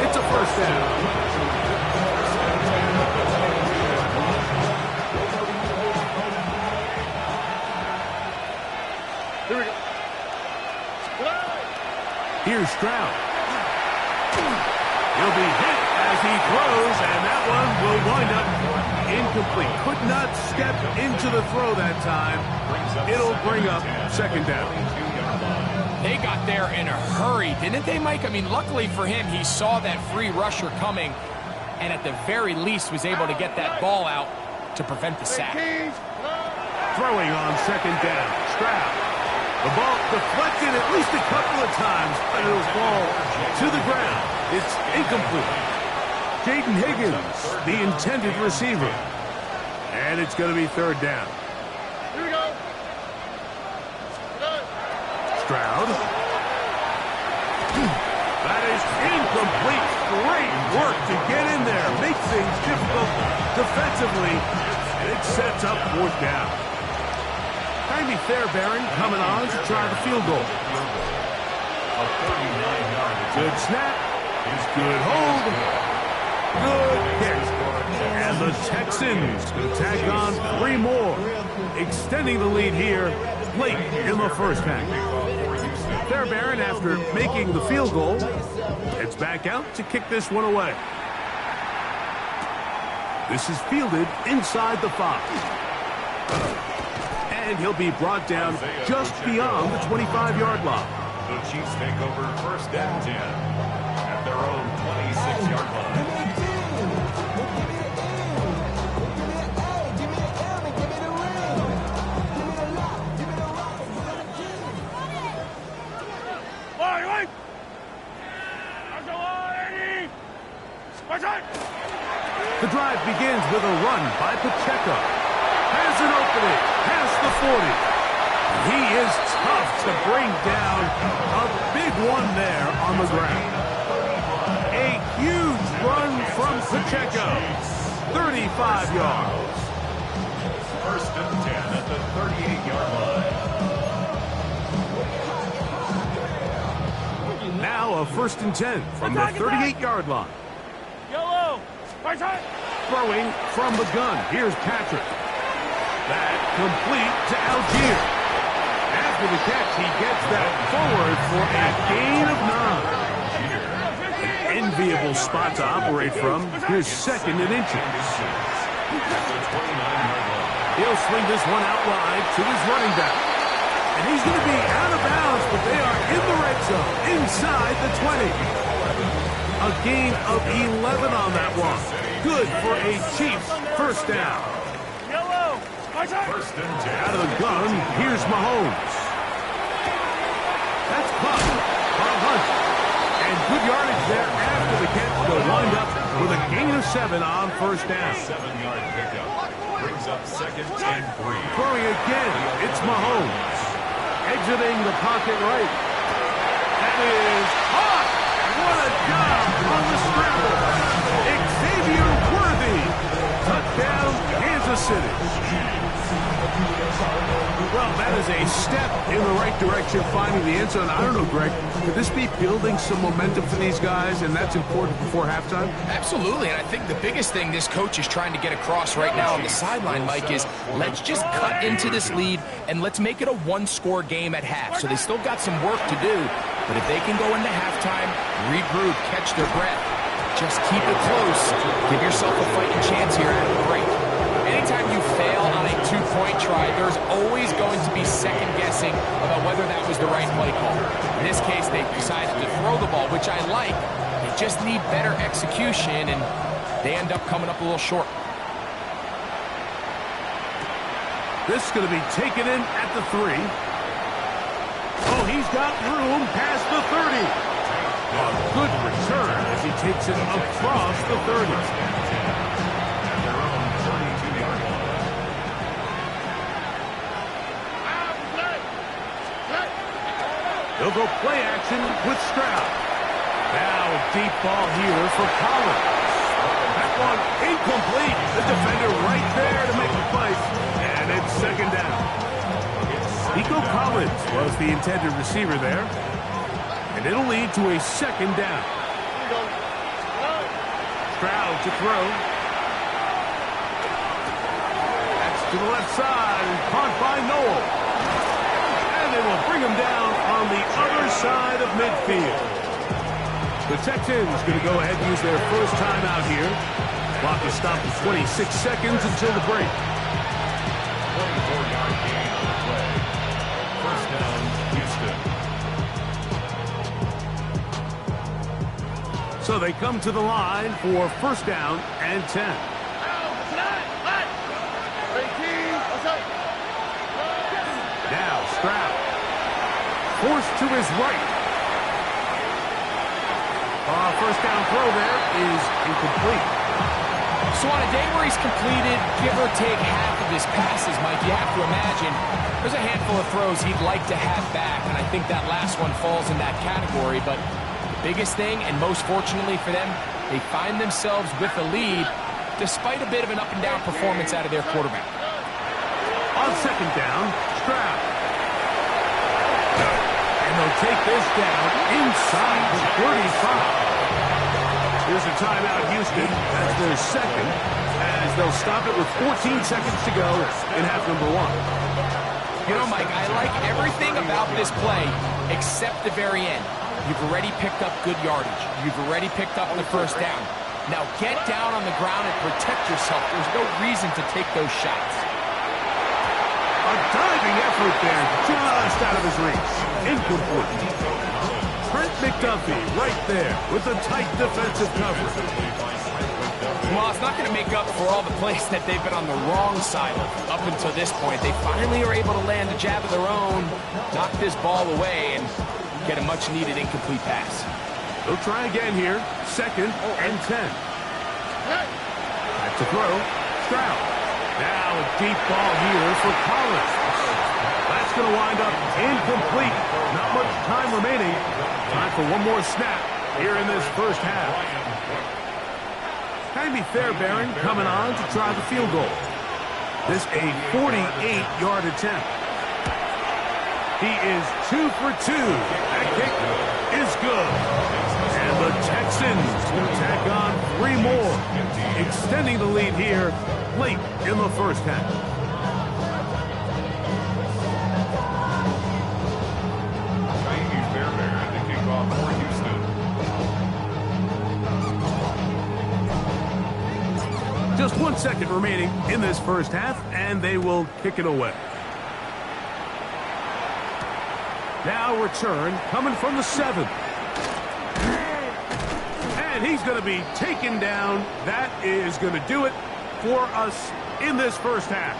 It's a first down. Here we go. Here's Stroud. He'll be hit as he throws, and that one will wind up incomplete. Could not step into the throw that time. It'll bring up second down. They got there in a hurry, didn't they, Mike? I mean, luckily for him, he saw that free rusher coming, and at the very least was able to get that ball out to prevent the sack. Throwing on second down. Stroud. The ball deflected at least a couple of times, but it'll fall to the ground. It's incomplete. Jaden Higgins, the intended receiver. And it's going to be third down. Here we go. Stroud. That is incomplete. Great work to get in there. Make things difficult defensively. And it sets up fourth down. Jaime Fairbairn coming on to try the field goal. Good snap. Good hold. Good kick. And the Texans can tack on 3 more, extending the lead here late in the first half. Fairbairn, after making the field goal, heads back out to kick this one away. This is fielded inside the 5. And he'll be brought down just beyond the 25-yard line. The Chiefs take over first and 10 at their own 26-yard line. The drive begins with a run by Pacheco. Has an opening past the 40. He is tough to bring down. A big one there on the ground. A huge run from Pacheco. 35 yards. First and 10 at the 38-yard line. Now a first and 10 from the 38-yard line. Yellow. Throwing from the gun. Here's Patrick. That complete to Algier. After the catch, he gets that forward for a gain of 9. An enviable spot to operate from. Here's second and inches. He'll swing this one out wide to his running back. And he's going to be out of bounds, but they are in the red zone, inside the 20. A gain of 11 on that one. Good for a Chiefs first down. Yellow. First and 10. Out of the gun, here's Mahomes. That's caught on Hunt. And good yardage there after the catch. They'll wind up with a gain of 7 on first down. 7-yard pickup. Brings up second and 3. Throwing again, it's Mahomes. Exiting the pocket right. That is caught. What a job on the scramble. Xavier Worthy. Touchdown, Kansas City. Well, that is a step in the right direction, finding the end zone. I don't know, Greg, could this be building some momentum for these guys, and that's important before halftime? Absolutely, and I think the biggest thing this coach is trying to get across right now on the sideline, Mike, is let's just cut into this lead, and let's make it a one-score game at half. So they still got some work to do, but if they can go into halftime, regroup, catch their breath, just keep it close, give yourself a fighting chance here at the break. Anytime you fail on a two-point try, there's always going to be second-guessing about whether that was the right play call. In this case, they decided to throw the ball, which I like. They just need better execution, and they end up coming up a little short. This is going to be taken in at the 3. Oh, he's got room past the 30. A good return as he takes it across the 30. They'll go play action with Stroud. Now a deep ball here for Collins. That one incomplete. The defender right there to make the play. And it's second down. Nico Collins was the intended receiver there. And it'll lead to a second down. Stroud to throw. That's to the left side. Caught by Noel. And they will bring him down on the other side of midfield. The Texans going to go ahead and use their first timeout here. Clock is stopped at 26 seconds until the break. 24-yard gain on the play. First down, Houston. So they come to the line for first down and 10. Now Stroud. Forced to his right. First down throw there is incomplete. So on a day where he's completed, give or take half of his passes, Mike, you have to imagine there's a handful of throws he'd like to have back, and I think that last one falls in that category. But the biggest thing, and most fortunately for them, they find themselves with a lead despite a bit of an up-and-down performance out of their quarterback. On second down, Stroud. And they'll take this down inside the 35. Here's a timeout, Houston. That's their second, as they'll stop it with 14 seconds to go in half number one. You know, Mike, I like everything about this play except the very end. You've already picked up good yardage. You've already picked up the first down. Now get down on the ground and protect yourself. There's no reason to take those shots. A diving effort there, just out of his reach. Incomplete. Trent McDuffie right there with a tight defensive coverage. Well, it's not going to make up for all the plays that they've been on the wrong side of up until this point. They finally are able to land a jab of their own, knock this ball away, and get a much-needed incomplete pass. They'll try again here. Second and 10. Back to throw. Stroud. Now a deep ball here for Collins. That's going to wind up incomplete. Not much time remaining. Time for one more snap here in this first half. Jaime Fairbairn coming on to try the field goal. This a 48-yard attempt. He is 2 for 2. That kick is good. And the Texans will tack on 3 more, extending the lead here late in the first half. Jaime Fairbairn to kick off for Houston. Just 1 second remaining in this first half, and they will kick it away. Now return coming from the 7. And he's going to be taken down. That is going to do it for us in this first half.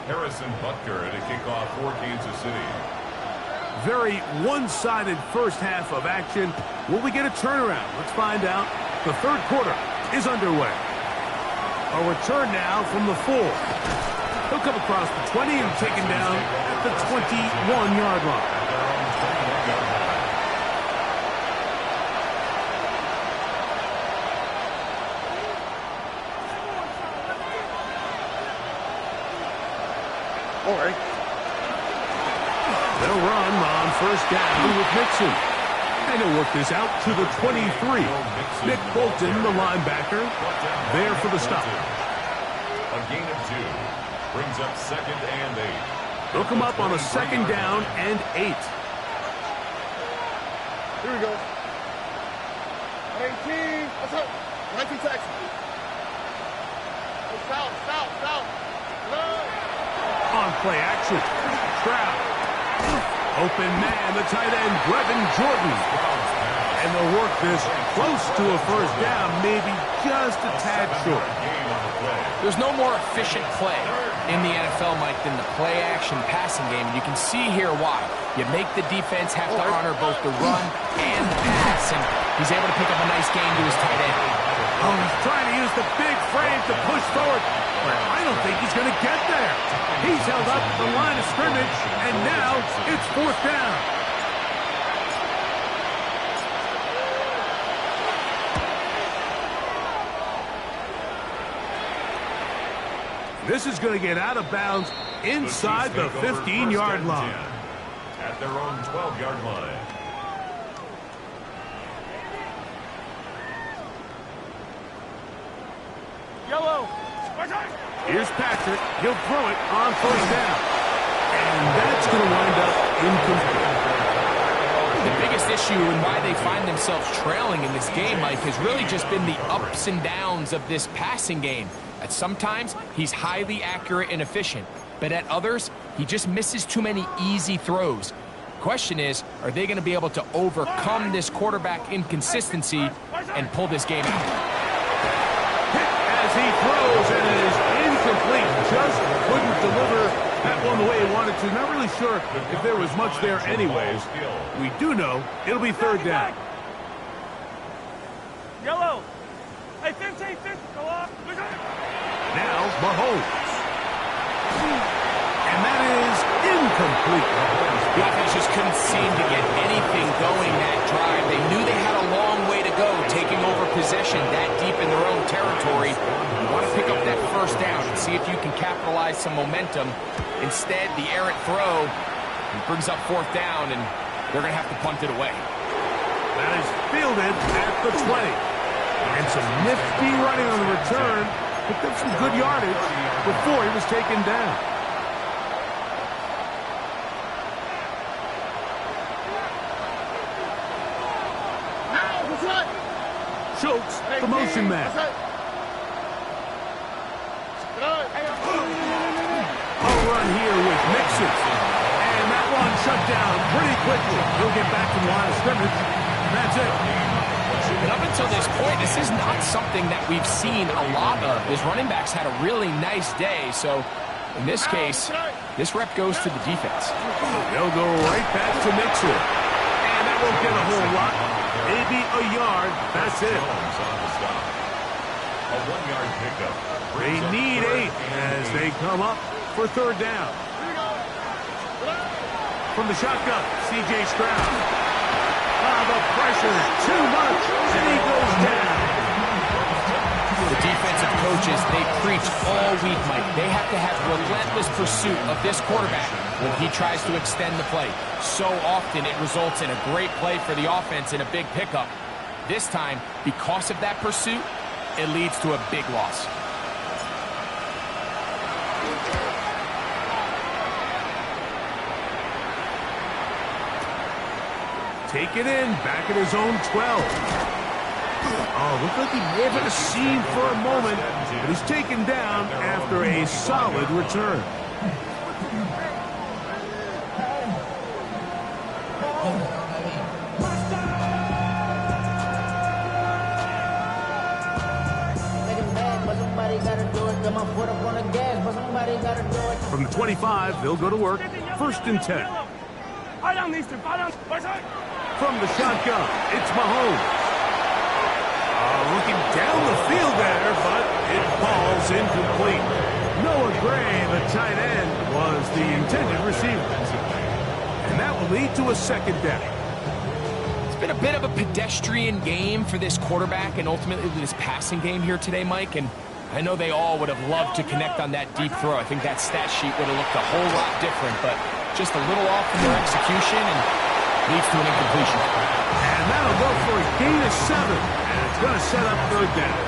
Harrison Butker to kick off for Kansas City. Very one-sided first half of action. Will we get a turnaround? Let's find out. The third quarter is underway. A return now from the 4. He'll come across the 20 and taken down at the 21-yard line. All right. They'll run on first down with Mixon. And he'll work this out to the 23. Nick Bolton, the linebacker, there for the stop. A gain of 2. Brings up second and 8. They'll come up on a second down and 8. Here we go. 18. What's up? 19 Texas. South. On play action. Stroud. Open man, the tight end, Brevin Jordan. And they'll work this close to a first down, maybe just a tad short. There's no more efficient play in the NFL, Mike, than the play-action passing game. And you can see here why. You make the defense have to honor both the run and the pass, and he's able to pick up a nice gain to his tight end. Oh, he's trying to use the big frame to push forward, but I don't think he's going to get there. He's held up at the line of scrimmage, and now it's fourth down. This is going to get out of bounds inside the 15-yard line. At their own 12-yard line. Yellow. Here's Patrick. He'll throw it on first down. And that's going to wind up incomplete. The biggest issue and why they find themselves trailing in this game, Mike, has really just been the ups and downs of this passing game. At sometimes, he's highly accurate and efficient, but at others, he just misses too many easy throws. Question is, are they going to be able to overcome this quarterback inconsistency and pull this game out? As he throws, and it is incomplete. Just couldn't deliver that one the way he wanted to. Not really sure if there was much there anyways. We do know it'll be third down. Yellow. Hey, 15, go up. Now, Mahomes. And that is incomplete. The offense just couldn't seem to get anything going that drive. They knew they had a long way to go, taking over possession that deep in their own territory. You want to pick up that first down and see if you can capitalize some momentum. Instead, the errant throw brings up fourth down, and they're going to have to punt it away. That is fielded at the 20. And some nifty running on the return. Picked up some good yardage before he was taken down. Schultz, the motion man. A run here with Mixon. And that one shut down pretty quickly. He'll get back to the line of scrimmage. And that's it. And up until this point, this is not something that we've seen a lot of. His running backs had a really nice day. So in this case, this rep goes to the defense. They'll go right back to Mixon. And that won't get a whole lot. Maybe a yard. That's it. A 1-yard pickup. They need 8 as they come up for third down. From the shotgun, C.J. Stroud. The pressure too much, and he goes down. The defensive coaches, they preach all week, Mike. They have to have relentless pursuit of this quarterback when he tries to extend the play. So often it results in a great play for the offense and a big pickup. This time, because of that pursuit, it leads to a big loss. Take it in, back at his own 12. Oh, looked like he may have had a seam for a moment, but he's taken down after a solid return. From the 25, they'll go to work. First and 10. From the shotgun, it's Mahomes. Looking down the field there, but it falls incomplete. Noah Gray, the tight end, was the intended receiver. And that will lead to a second down. It's been a bit of a pedestrian game for this quarterback and ultimately this passing game here today, Mike. And I know they all would have loved to connect on that deep throw. I think that stat sheet would have looked a whole lot different, but just a little off in their execution and leads to an incompletion. And that'll go for a gain of 7. And it's going to set up third down.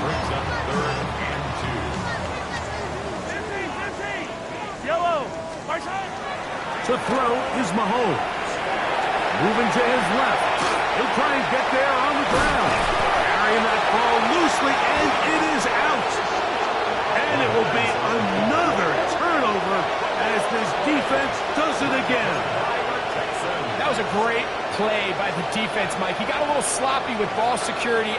Brings up third and 2. Yellow. To throw is Mahomes. Moving to his left. He'll try and get there on the ground. Carrying that ball loosely, and it is out. And it will be another turnover as this defense does it again. That was a great play by the defense, Mike. He got a little sloppy with ball security.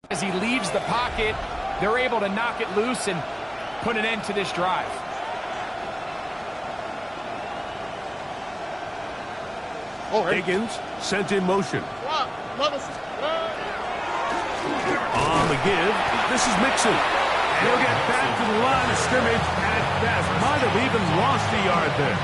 As he leaves the pocket, they're able to knock it loose and put an end to this drive. Higgins sent in motion. On the give, this is Mixon. He'll get back to the line of scrimmage at best. Might have even lost a yard there.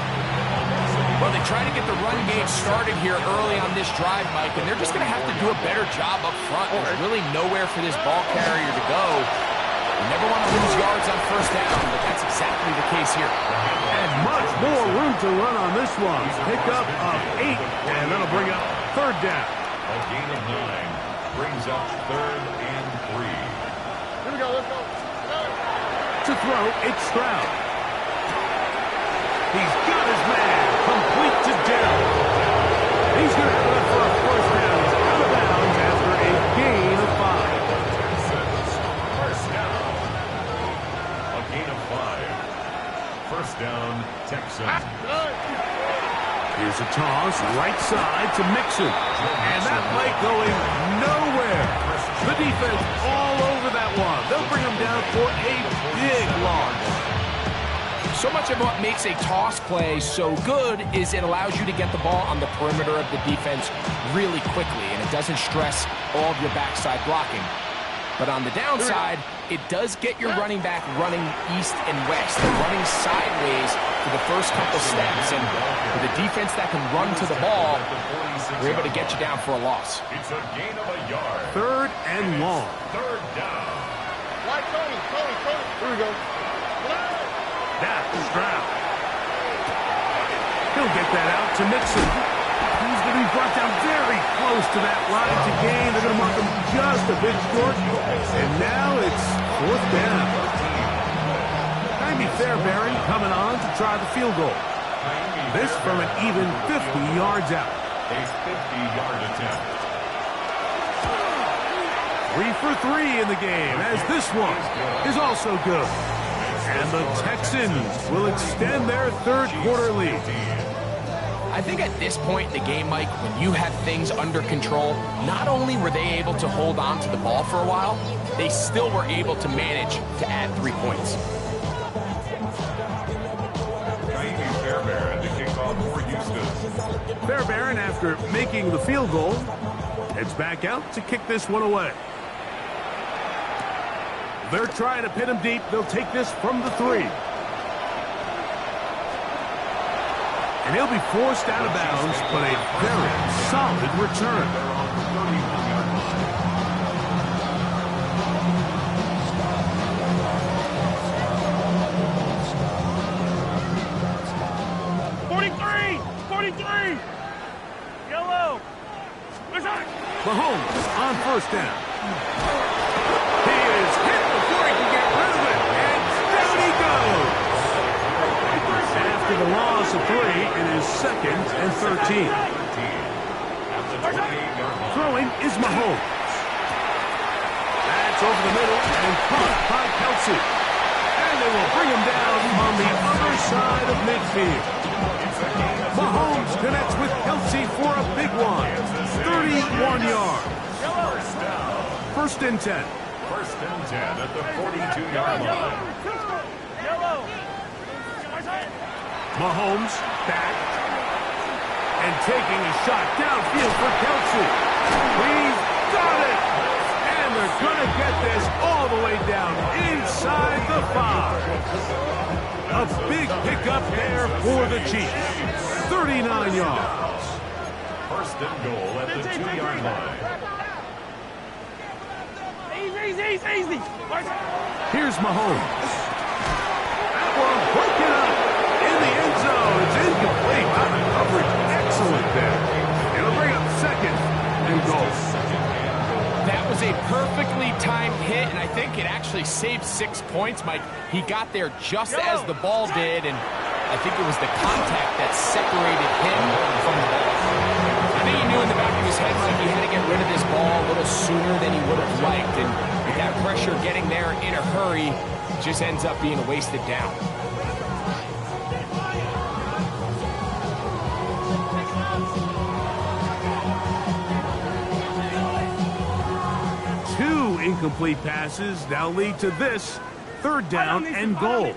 Well, they try to get the run game started here early on this drive, Mike, and they're just going to have to do a better job up front. There's really nowhere for this ball carrier to go. You never want to lose yards on first down, but that's exactly the case here. And much more room to run on this one. Pick up of 8, and that'll bring up third down. A gain of 9 brings up 3rd and 3. Here we go, let's go. To throw, it's Stroud. He's got his man complete to Dell. He's going to have enough for a first down. He's out of bounds after a gain of 5. First down. A gain of 5. First down, Texans. Here's a toss, right side to Mixon. And that play going nowhere. The defense all over that one. They'll bring him down for a big loss. So much of what makes a toss play so good is it allows you to get the ball on the perimeter of the defense really quickly, and it doesn't stress all of your backside blocking. But on the downside, it does get your running back running east and west. They're running sideways for the first couple steps, and with a defense that can run to the ball, we're able to get you down for a loss. It's a gain of a yard. 3rd and long. 3rd down. Right, Tony. Here we go. That's Stroud. He'll get that out to Mixon. He's going to be brought down very close to that line to gain. They're going to mark him just a bit short. And now it's 4th down. Jaime Fairbairn coming on to try the field goal. This from an even 50 yards out. A 50-yard attempt. 3 for 3 in the game, as this one is also good. And the Texans will extend their 3rd quarter lead. I think at this point in the game, Mike, when you have things under control, not only were they able to hold on to the ball for a while, they still were able to manage to add 3 points. Jaime Fairbairn to kick off for Houston. Fairbairn, after making the field goal, heads back out to kick this one away. They're trying to pin him deep. They'll take this from the 3. And he'll be forced out of bounds, but a very solid return. Yellow. Mahomes on first down. He is hit before he can get rid of it, and down he goes. After the loss of 3, it is 2nd and 13. Throwing is Mahomes. That's over the middle and caught by Kelsey. And they will bring him down on the other side of midfield. Mahomes connects with Kelsey for a big one. 31 yards. 1st and 10. 1st and 10 at the 42-yard line. Mahomes back and taking a shot downfield for Kelsey. He's got it! And they're going to get this all the way down inside the 5. A big pickup there for the Chiefs. 39 yards. 1st and goal at the 2-yard line. Easy. Here's Mahomes. That one broken up in the end zone. It's incomplete. Wow, the coverage excellent there. It'll bring up 2nd and goal. That was a perfectly timed hit, and I think it actually saved 6 points, Mike. He got there just as the ball did, and I think it was the contact that separated him from the ball. I think he knew in the back of his head, Mike, he had to get rid of this ball a little sooner than he would have liked, and if he that pressure getting there in a hurry just ends up being a wasted down. Two incomplete passes now lead to this 3rd down and goal.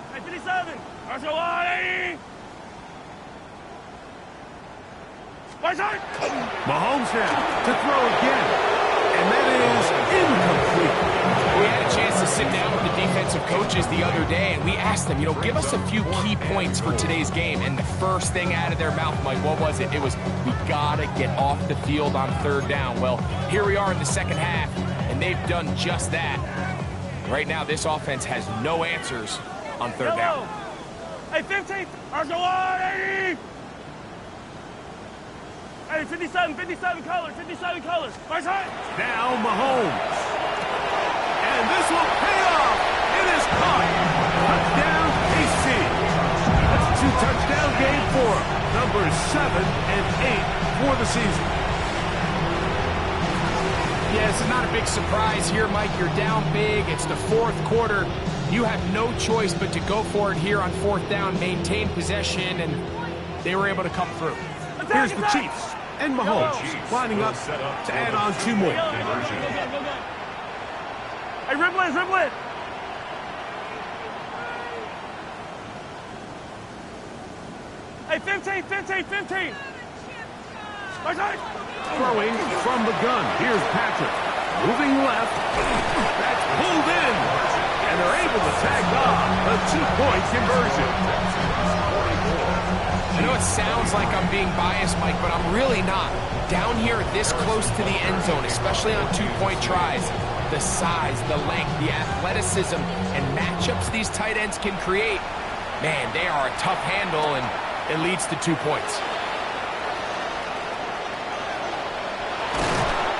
Mahomes now to throw again, and that is incomplete. We had a chance to sit down with the defensive coaches the other day, and we asked them, give us a few key points for today's game. And the first thing out of their mouth, Mike, what was it? It was, we gotta get off the field on 3rd down. Well, here we are in the second half, and they've done just that. Right now, this offense has no answers on 3rd down. Hey, 15, RJ, 57 colors, 57 colors. Right side. Now Mahomes. And this will pay off. It is caught. Touchdown, KC. That's a 2-touchdown game for him. Numbers 7 and 8 for the season. Yeah, this is not a big surprise here, Mike. You're down big. It's the 4th quarter. You have no choice but to go for it here on 4th down, maintain possession, and they were able to come through. Here's the Chiefs and Mahomes lining up to add on 2 more. Hey, ribble it. Hey, 15. Right side. Throwing from the gun. Here's Patrick. Moving left. That's pulled in. And they're able to tag on a 2-point conversion. I know it sounds like I'm being biased, Mike, but I'm really not. Down here this close to the end zone, especially on 2-point tries, the size, the length, the athleticism, and matchups these tight ends can create, man, they are a tough handle, and it leads to 2 points.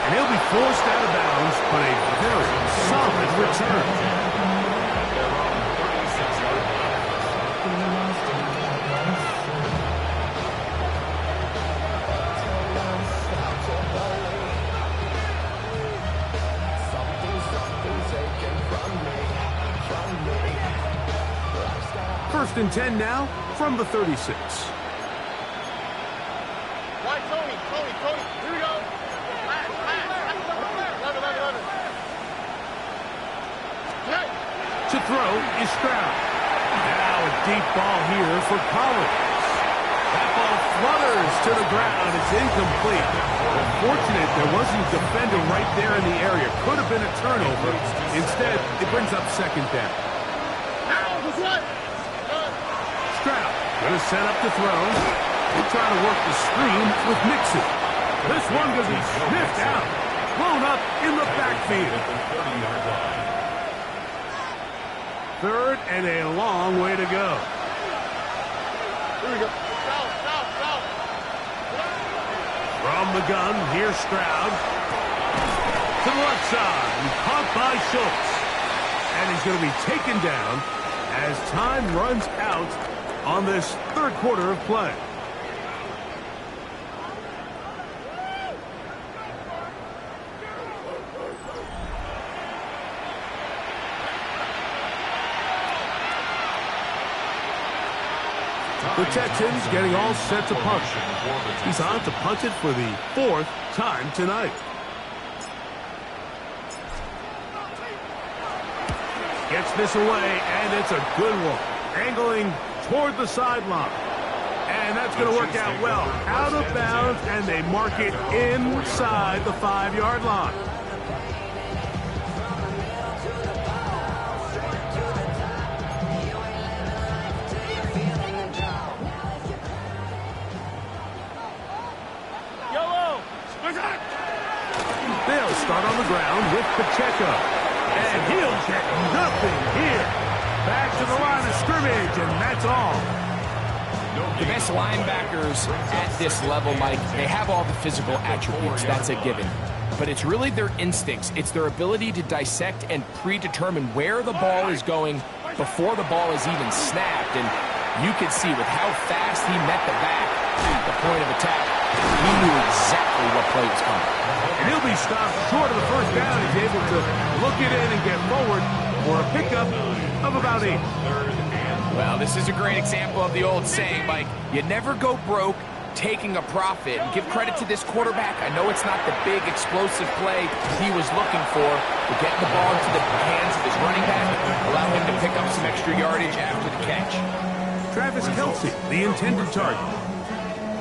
And he'll be forced out of bounds, but a very solid return. First and 10 now from the 36. Right, Tony. Here we go. Pass. 11. To throw is Stroud. Now a deep ball here for Collins. That ball flutters to the ground. It's incomplete. Unfortunate there wasn't a defender right there in the area. Could have been a turnover. Instead, it brings up 2nd down. Stroud going to set up the throw. He'll try to work the screen with Mixon. This one going to be sniffed out. Blown up in the backfield. 3rd and a long way to go. Here we go. From the gun, here's Stroud. To the left side, and caught by Schultz. And he's going to be taken down as time runs out on this 3rd quarter of play. The Texans getting all set to punt. He's on to punt it for the 4th time tonight. Gets this away, and it's a good one. Angling toward the sideline. And that's going to work out well. Out of bounds, and they mark it inside the 5-yard line. They'll start on the ground with Pacheco. And he'll get nothing here. Back to the line of scrimmage, and that's all. The best linebackers at this level, Mike, they have all the physical attributes. That's a given. But it's really their instincts. It's their ability to dissect and predetermine where the ball is going before the ball is even snapped. And you could see with how fast he met the back at the point of attack, he knew exactly what play was coming. And he'll be stopped short of the first down. He's able to look it in and get forward for a pickup of about 8. Well, this is a great example of the old saying, Mike, you never go broke taking a profit. And give credit to this quarterback. I know it's not the big explosive play he was looking for, but getting the ball into the hands of his running back allowed him to pick up some extra yardage after the catch. Travis Kelce, the intended target.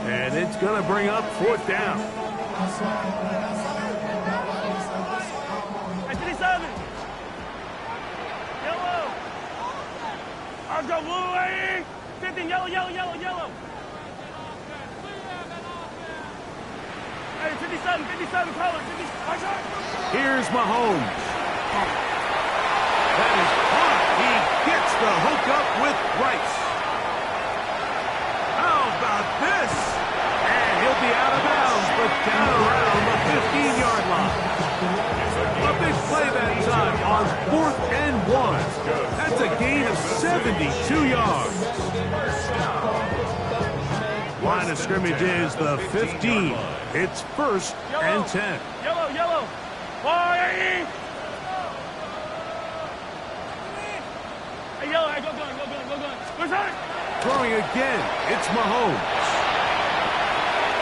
And it's going to bring up 4th down. Hey, 57. Yellow. I'll go blue, 15, yellow. Hey, 57, color, 50. Here's Mahomes. That is hot. He gets the hookup with Rice. How about this? And he'll be out of bounds, but down around the 15-yard line. A big play that time on 4th and 1. That's a gain of 72 yards. Line of scrimmage is the 15. It's 1st and 10. Yellow. Boy! Hey, yellow, hey, go gun. Where's that? Throwing again, it's Mahomes.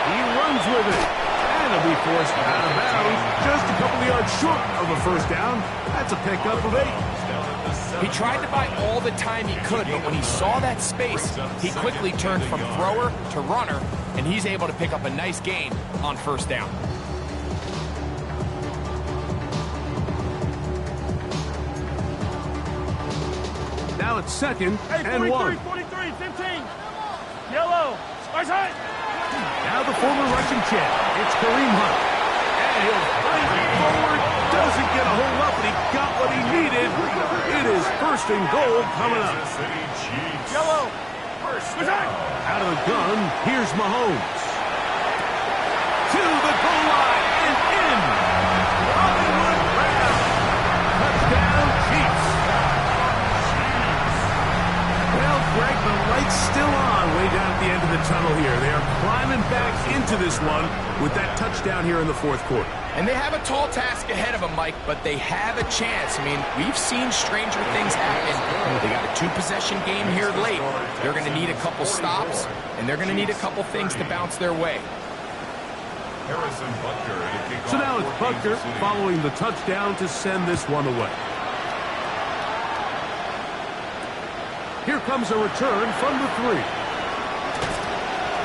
He runs with it, and he'll be forced out of bounds. Just a couple of yards short of a first down. That's a pickup of 8. He tried to buy all the time he could, but when he saw that space, he quickly turned from thrower to runner, and he's able to pick up a nice gain on first down. Now it's 2nd and 1. 43, 15. Yellow. Right. Now the former Russian champ, it's Kareem Hunt. And he'll fight forward, doesn't get a whole lot, but he got what he needed. It is 1st and goal coming up. Yellow. Out of the gun, here's Mahomes. To the goal line and in. Hollywood Rams. Touchdown, Chiefs. Well, Greg, the light's still on way down at the end of the tunnel here. They are climbing back into this one with that touchdown here in the 4th quarter. And they have a tall task ahead of them, Mike, but they have a chance. I mean, we've seen stranger things happen. They got a 2-possession game here late. They're going to need a couple stops, and they're going to need a couple things to bounce their way. So now it's Buckner following the touchdown to send this one away. Here comes a return from the 3.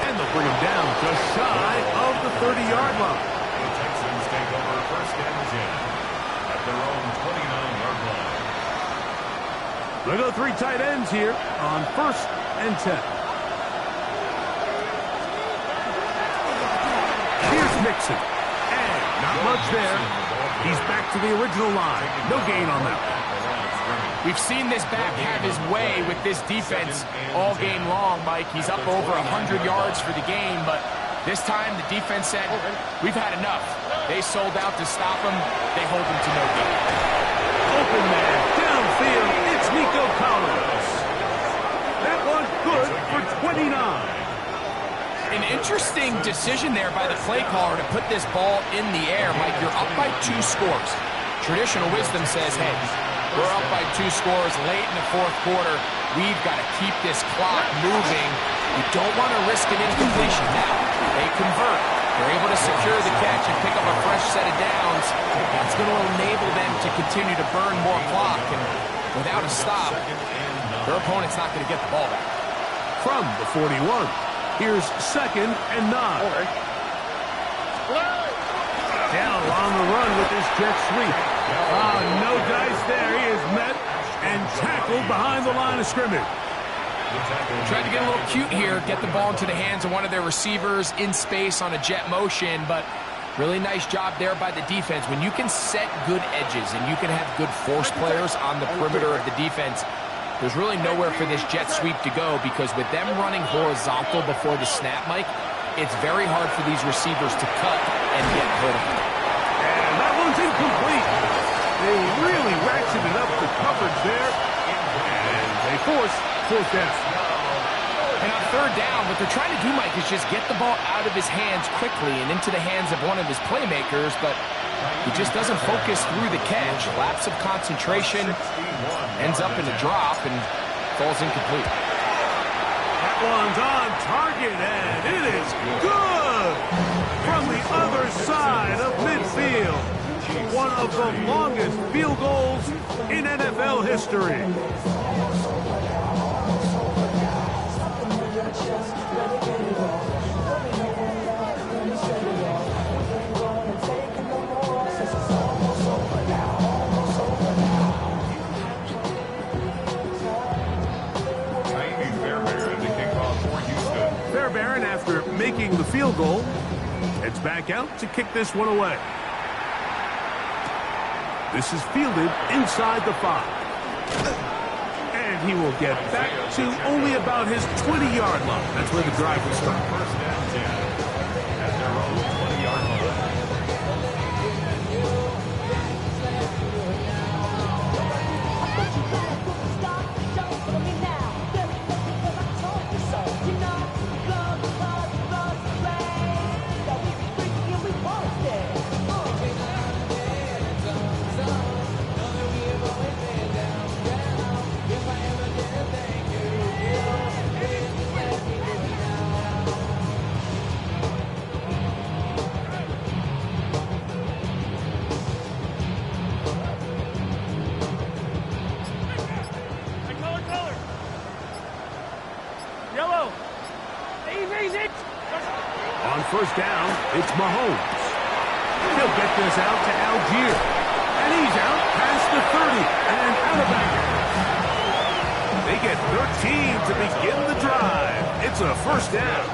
And they'll bring him down just shy of the 30-yard line. The Texans take over 1st and 10 at their own 29-yard line. They go 3 tight ends here on 1st and 10. Here's Mixon. And not much there. He's back to the original line. No gain on that one. We've seen this back have his way with this defense all game long, Mike. He's up over 100 yards for the game, but this time the defense said, we've had enough. They sold out to stop him. They hold him to no gain. Open man, downfield, it's Nico Collins. That one good for 29. An interesting decision there by the play caller to put this ball in the air. Mike, you're up by 2 scores. Traditional wisdom says, hey, we're up by 2 scores late in the 4th quarter. We've got to keep this clock moving. You don't want to risk an incompletion. Now, they convert. They're able to secure the catch and pick up a fresh set of downs. That's going to enable them to continue to burn more clock. And without a stop, their opponent's not going to get the ball back. From the 41, here's 2nd and 9. Down on the run with this jet sweep. No dice there. He is met and tackled behind the line of scrimmage. Tried to get a little cute here, get the ball into the hands of one of their receivers in space on a jet motion, but really nice job there by the defense. When you can set good edges and you can have good force players on the perimeter of the defense, there's really nowhere for this jet sweep to go, because with them running horizontal before the snap, Mike, it's very hard for these receivers to cut and get vertical. And that one's incomplete. They really ratcheted up the coverage there, and they force 4th down. And on third down, what they're trying to do, Mike, is just get the ball out of his hands quickly and into the hands of one of his playmakers, but he just doesn't focus through the catch. Lapse of concentration, ends up in a drop, and falls incomplete. That one's on target, and it is good! From the other side of midfield. One of the longest field goals in NFL history. Fairbairn, after making the field goal, heads back out to kick this one away. This is fielded inside the 5. And he will get back to only about his 20-yard line. That's where the drive will start. First down 10 at their own 20-yard line. On first down, it's Mahomes. He'll get this out to Algier. And he's out past the 30 and out of bounds. They get 13 to begin the drive. It's a first down.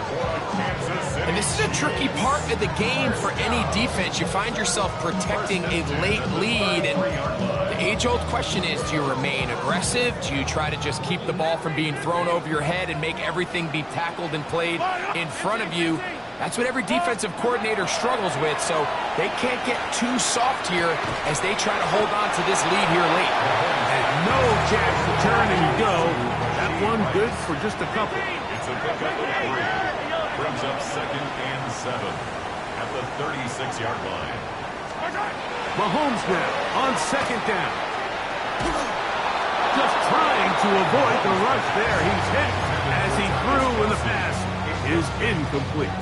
And this is a tricky part of the game for any defense. You find yourself protecting a late lead, and the age-old question is, do you remain aggressive? Do you try to just keep the ball from being thrown over your head and make everything be tackled and played in front of you? That's what every defensive coordinator struggles with, so they can't get too soft here as they try to hold on to this lead here late. And no chance to turn and go. That one good for just a couple. It's a pickup of 3. Brings up 2nd and 7 at the 36-yard line. Mahomes now on second down. Just trying to avoid the rush there. He's hit as he threw, and the pass is incomplete.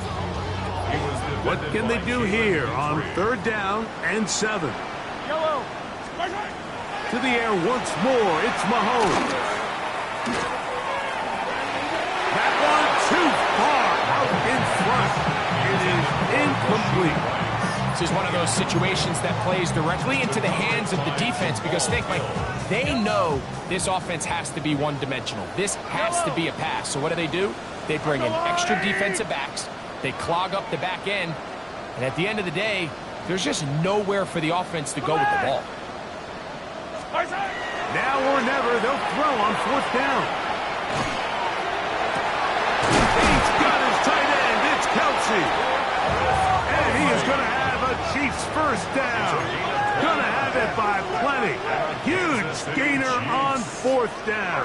What can they do here on third down and 7? To the air once more. It's Mahomes. That one too far out in front. It is incomplete. This is one of those situations that plays directly into the hands of the defense because, think, Mike, they know this offense has to be one-dimensional. This has to be a pass. So what do? They bring in extra defensive backs. They clog up the back end. And at the end of the day, there's just nowhere for the offense to go with the ball. Now or never, they'll throw on fourth down. He's got his tight end. It's Kelsey. And he is going to have a Chiefs first down. Going to have it by plenty. Huge gainer on fourth down.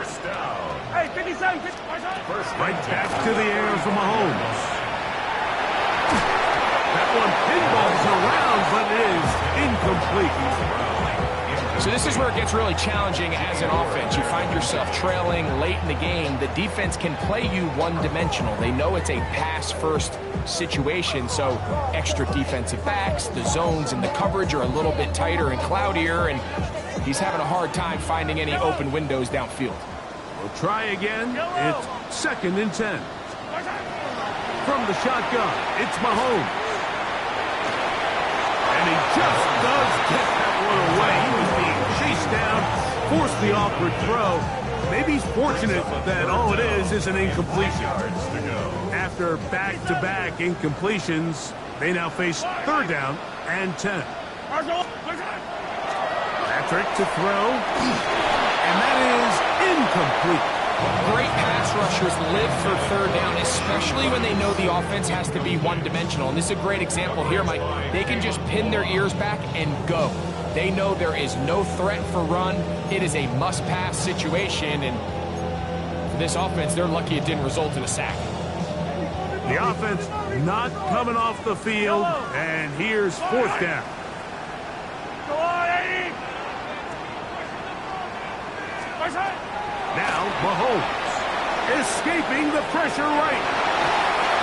Hey, 57. Right back to the air for Mahomes. That one pinballs around, but it is incomplete. So this is where it gets really challenging as an offense. You find yourself trailing late in the game. The defense can play you one-dimensional. They know it's a pass-first situation, so extra defensive backs, the zones and the coverage are a little bit tighter and cloudier, and he's having a hard time finding any open windows downfield. We'll try again. It's 2nd and 10. From the shotgun, it's Mahomes. And he just does get that one away. He was being chased down, forced the awkward throw. Maybe he's fortunate that all it is an incompletion. After back-to-back incompletions, they now face third down and 10. Patrick to throw, and that is incomplete. Great pass rushers live for third down, especially when they know the offense has to be one-dimensional. And this is a great example here, Mike. They can just pin their ears back and go. They know there is no threat for run. It is a must-pass situation, and For this offense, they're lucky it didn't result in a sack. The offense not coming off the field, and here's fourth down. Go on, Eddie! Now Mahomes escaping the pressure right.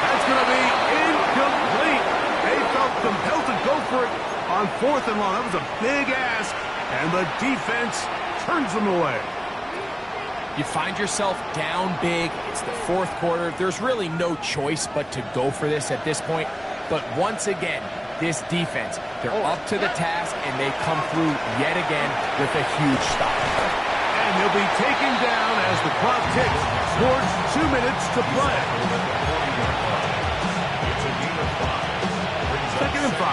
That's going to be incomplete. They felt compelled to go for it on 4th and long. That was a big ask, and the defense turns them away. You find yourself down big. It's the 4th quarter. There's really no choice but to go for this at this point. But once again, this defense, they're up to the task, and they come through yet again with a huge stop. And he'll be taken down as the clock ticks towards 2 minutes to play. Second and 5.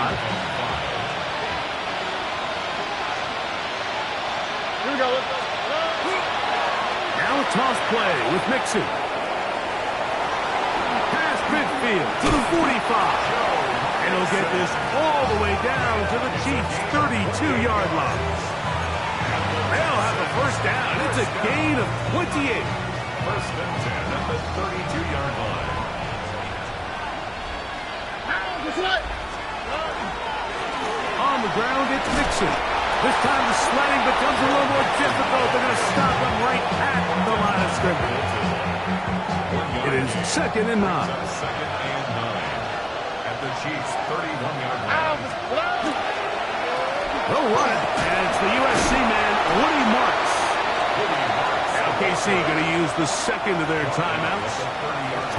Here we go, let's go. Now a toss play with Mixon. Past midfield to the 45. And he'll get this all the way down to the Chiefs' 32-yard line. They'll have a first down. It's a gain of 28. First and 10 at the 32-yard line. On the ground, it's Mixon. This time the sledding becomes a little more difficult. They're going to stop him right at the line of scrimmage. It is second and 9. Second and 9 at the Chiefs' 31-yard line. They'll run it, and it's the USC man, Woody Marks. Now KC going to use the second of their timeouts.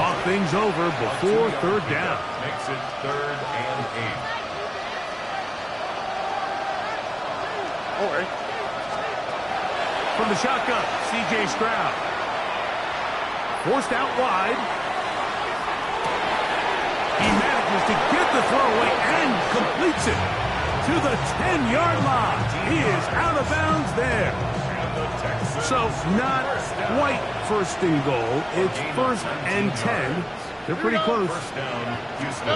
Talk things over before third down. Makes it 3rd and 8. From the shotgun, C.J. Stroud. Forced out wide. He manages to get the throw away and completes it to the 10-yard line. He is out of bounds there. So not quite first and goal. It's 1st and 10. They're pretty close. First down, Houston.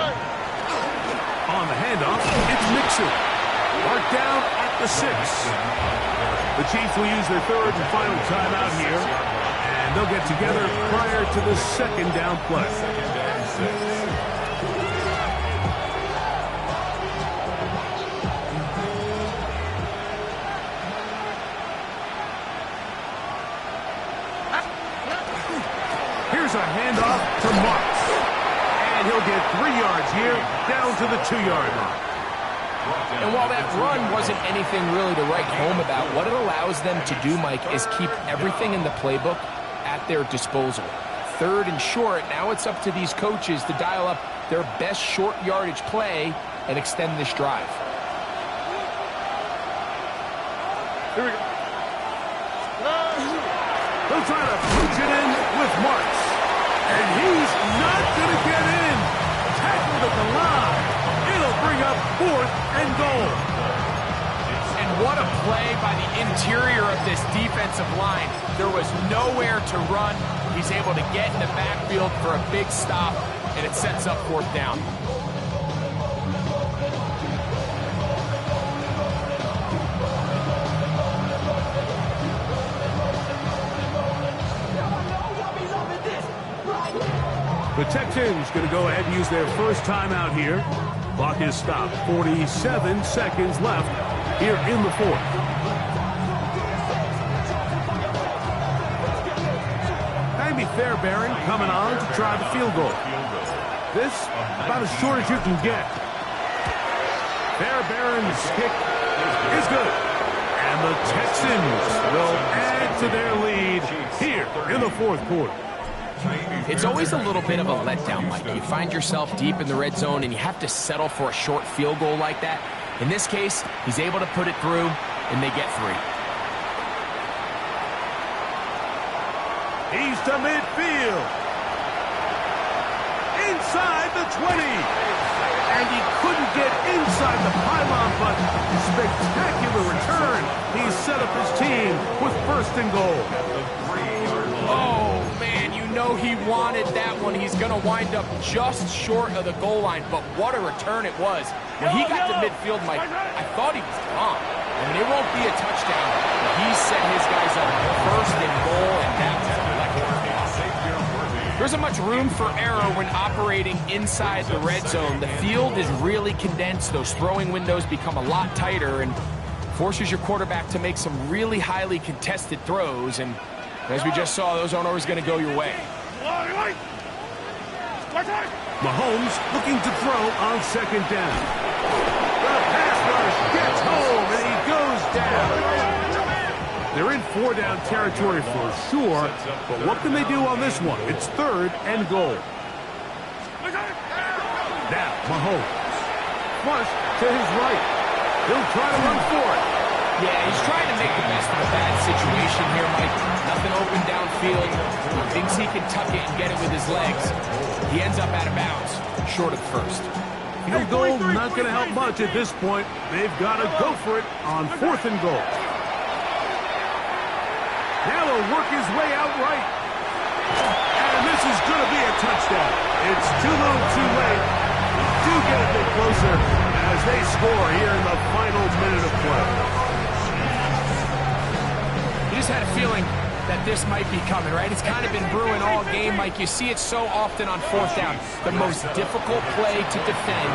On the handoff, it's Mixon. Marked down at the 6. The Chiefs will use their third and final timeout here, and they'll get together prior to the second down play. Second and 6. Here's a handoff to Marks, and he'll get 3 yards here, down to the 2-yard line. And while that run wasn't anything really to write home about, what it allows them to do, Mike, is keep everything in the playbook at their disposal. 3rd and short, now it's up to these coaches to dial up their best short yardage play and extend this drive. Here we go. They'll try to punch it in with Marks, and he's not going to get in. Tackled at the line. It'll bring up 4th and goal. And what a play by the interior of this defensive line. There was nowhere to run. He's able to get in the backfield for a big stop, and it sets up 4th down. The Texans going to go ahead and use their first timeout here. Clock is stopped. 47 seconds left here in the 4th. Amy Fairbairn coming on to try the field goal. This about as short as you can get. Fairbairn's kick is good. And the Texans will add to their lead here in the 4th quarter. It's always a little bit of a letdown, Mike. You find yourself deep in the red zone and you have to settle for a short field goal like that. In this case, he's able to put it through, and they get 3. He's to midfield. Inside the 20. And he couldn't get inside the pylon, but spectacular return. He's set up his team with 1st and goal. Oh, man, you know he wanted that one. He's going to wind up just short of the goal line, but what a return it was. When he got to midfield, Mike, I thought he was gone. I mean, it won't be a touchdown, but he set his guys up 1st and goal, and that was electric. There isn't much room for error when operating inside the red zone. The field is really condensed. Those throwing windows become a lot tighter and forces your quarterback to make some really highly contested throws. And as we just saw, those aren't always going to go your way. Mahomes looking to throw on second down. The pass rush gets home, and he goes down. They're in four-down territory for sure, but what can they do on this one? It's 3rd and goal. Now, Mahomes. Flush to his right. He'll try to run for it. Yeah, he's trying to make the best of a bad situation here, Mike. Nothing open downfield. Thinks he can tuck it and get it with his legs. He ends up out of bounds, short of first. Field goal not going to help much at this point. They've got to go for it on 4th and goal. Now he'll work his way out right. And this is going to be a touchdown. It's too little too late. Do get a bit closer as they score here in the final minute of play. You just had a feeling that this might be coming, right? It's kind of been brewing all game, Mike. You see it so often on 4th down. The most difficult play to defend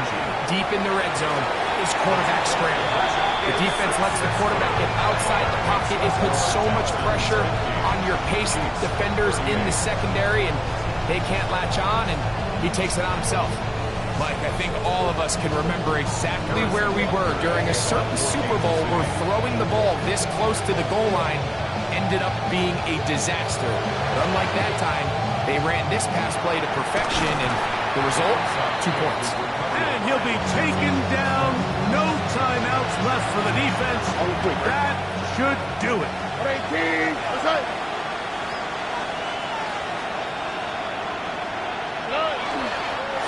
deep in the red zone is quarterback scramble. The defense lets the quarterback get outside the pocket. It puts so much pressure on your pace defenders in the secondary, and they can't latch on, and he takes it on himself. Mike, I think all of us can remember exactly where we were during a certain Super Bowl where throwing the ball this close to the goal line ended up being a disaster. But unlike that time, they ran this pass play to perfection, and the result, 2 points. And he'll be taken down. No timeouts left for the defense. That should do it.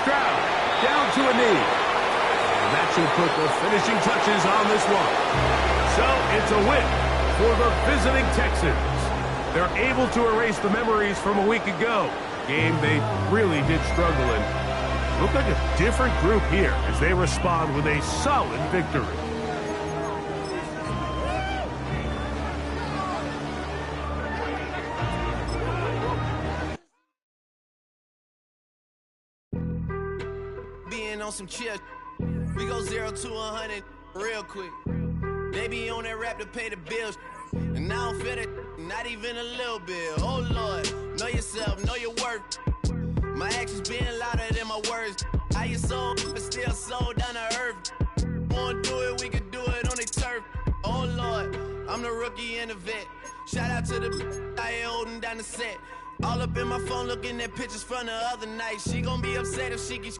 Stroud down to a knee. And that should put the finishing touches on this one. So it's a win for the visiting Texans. They're able to erase the memories from a week ago. Game they really did struggle in. Look like a different group here as they respond with a solid victory. Being on some chill, we go 0 to 100 real quick. They be on that rap to pay the bills, and I don't feel it, not even a little bit. Oh Lord, know yourself, know your worth. My actions being louder than my words. How you sold, but still sold down to earth. Wanna do it, we can do it on the turf. Oh Lord, I'm the rookie and the vet. Shout out to the I ain't holding down the set. All up in my phone looking at pictures from the other night. She gon' be upset if she gets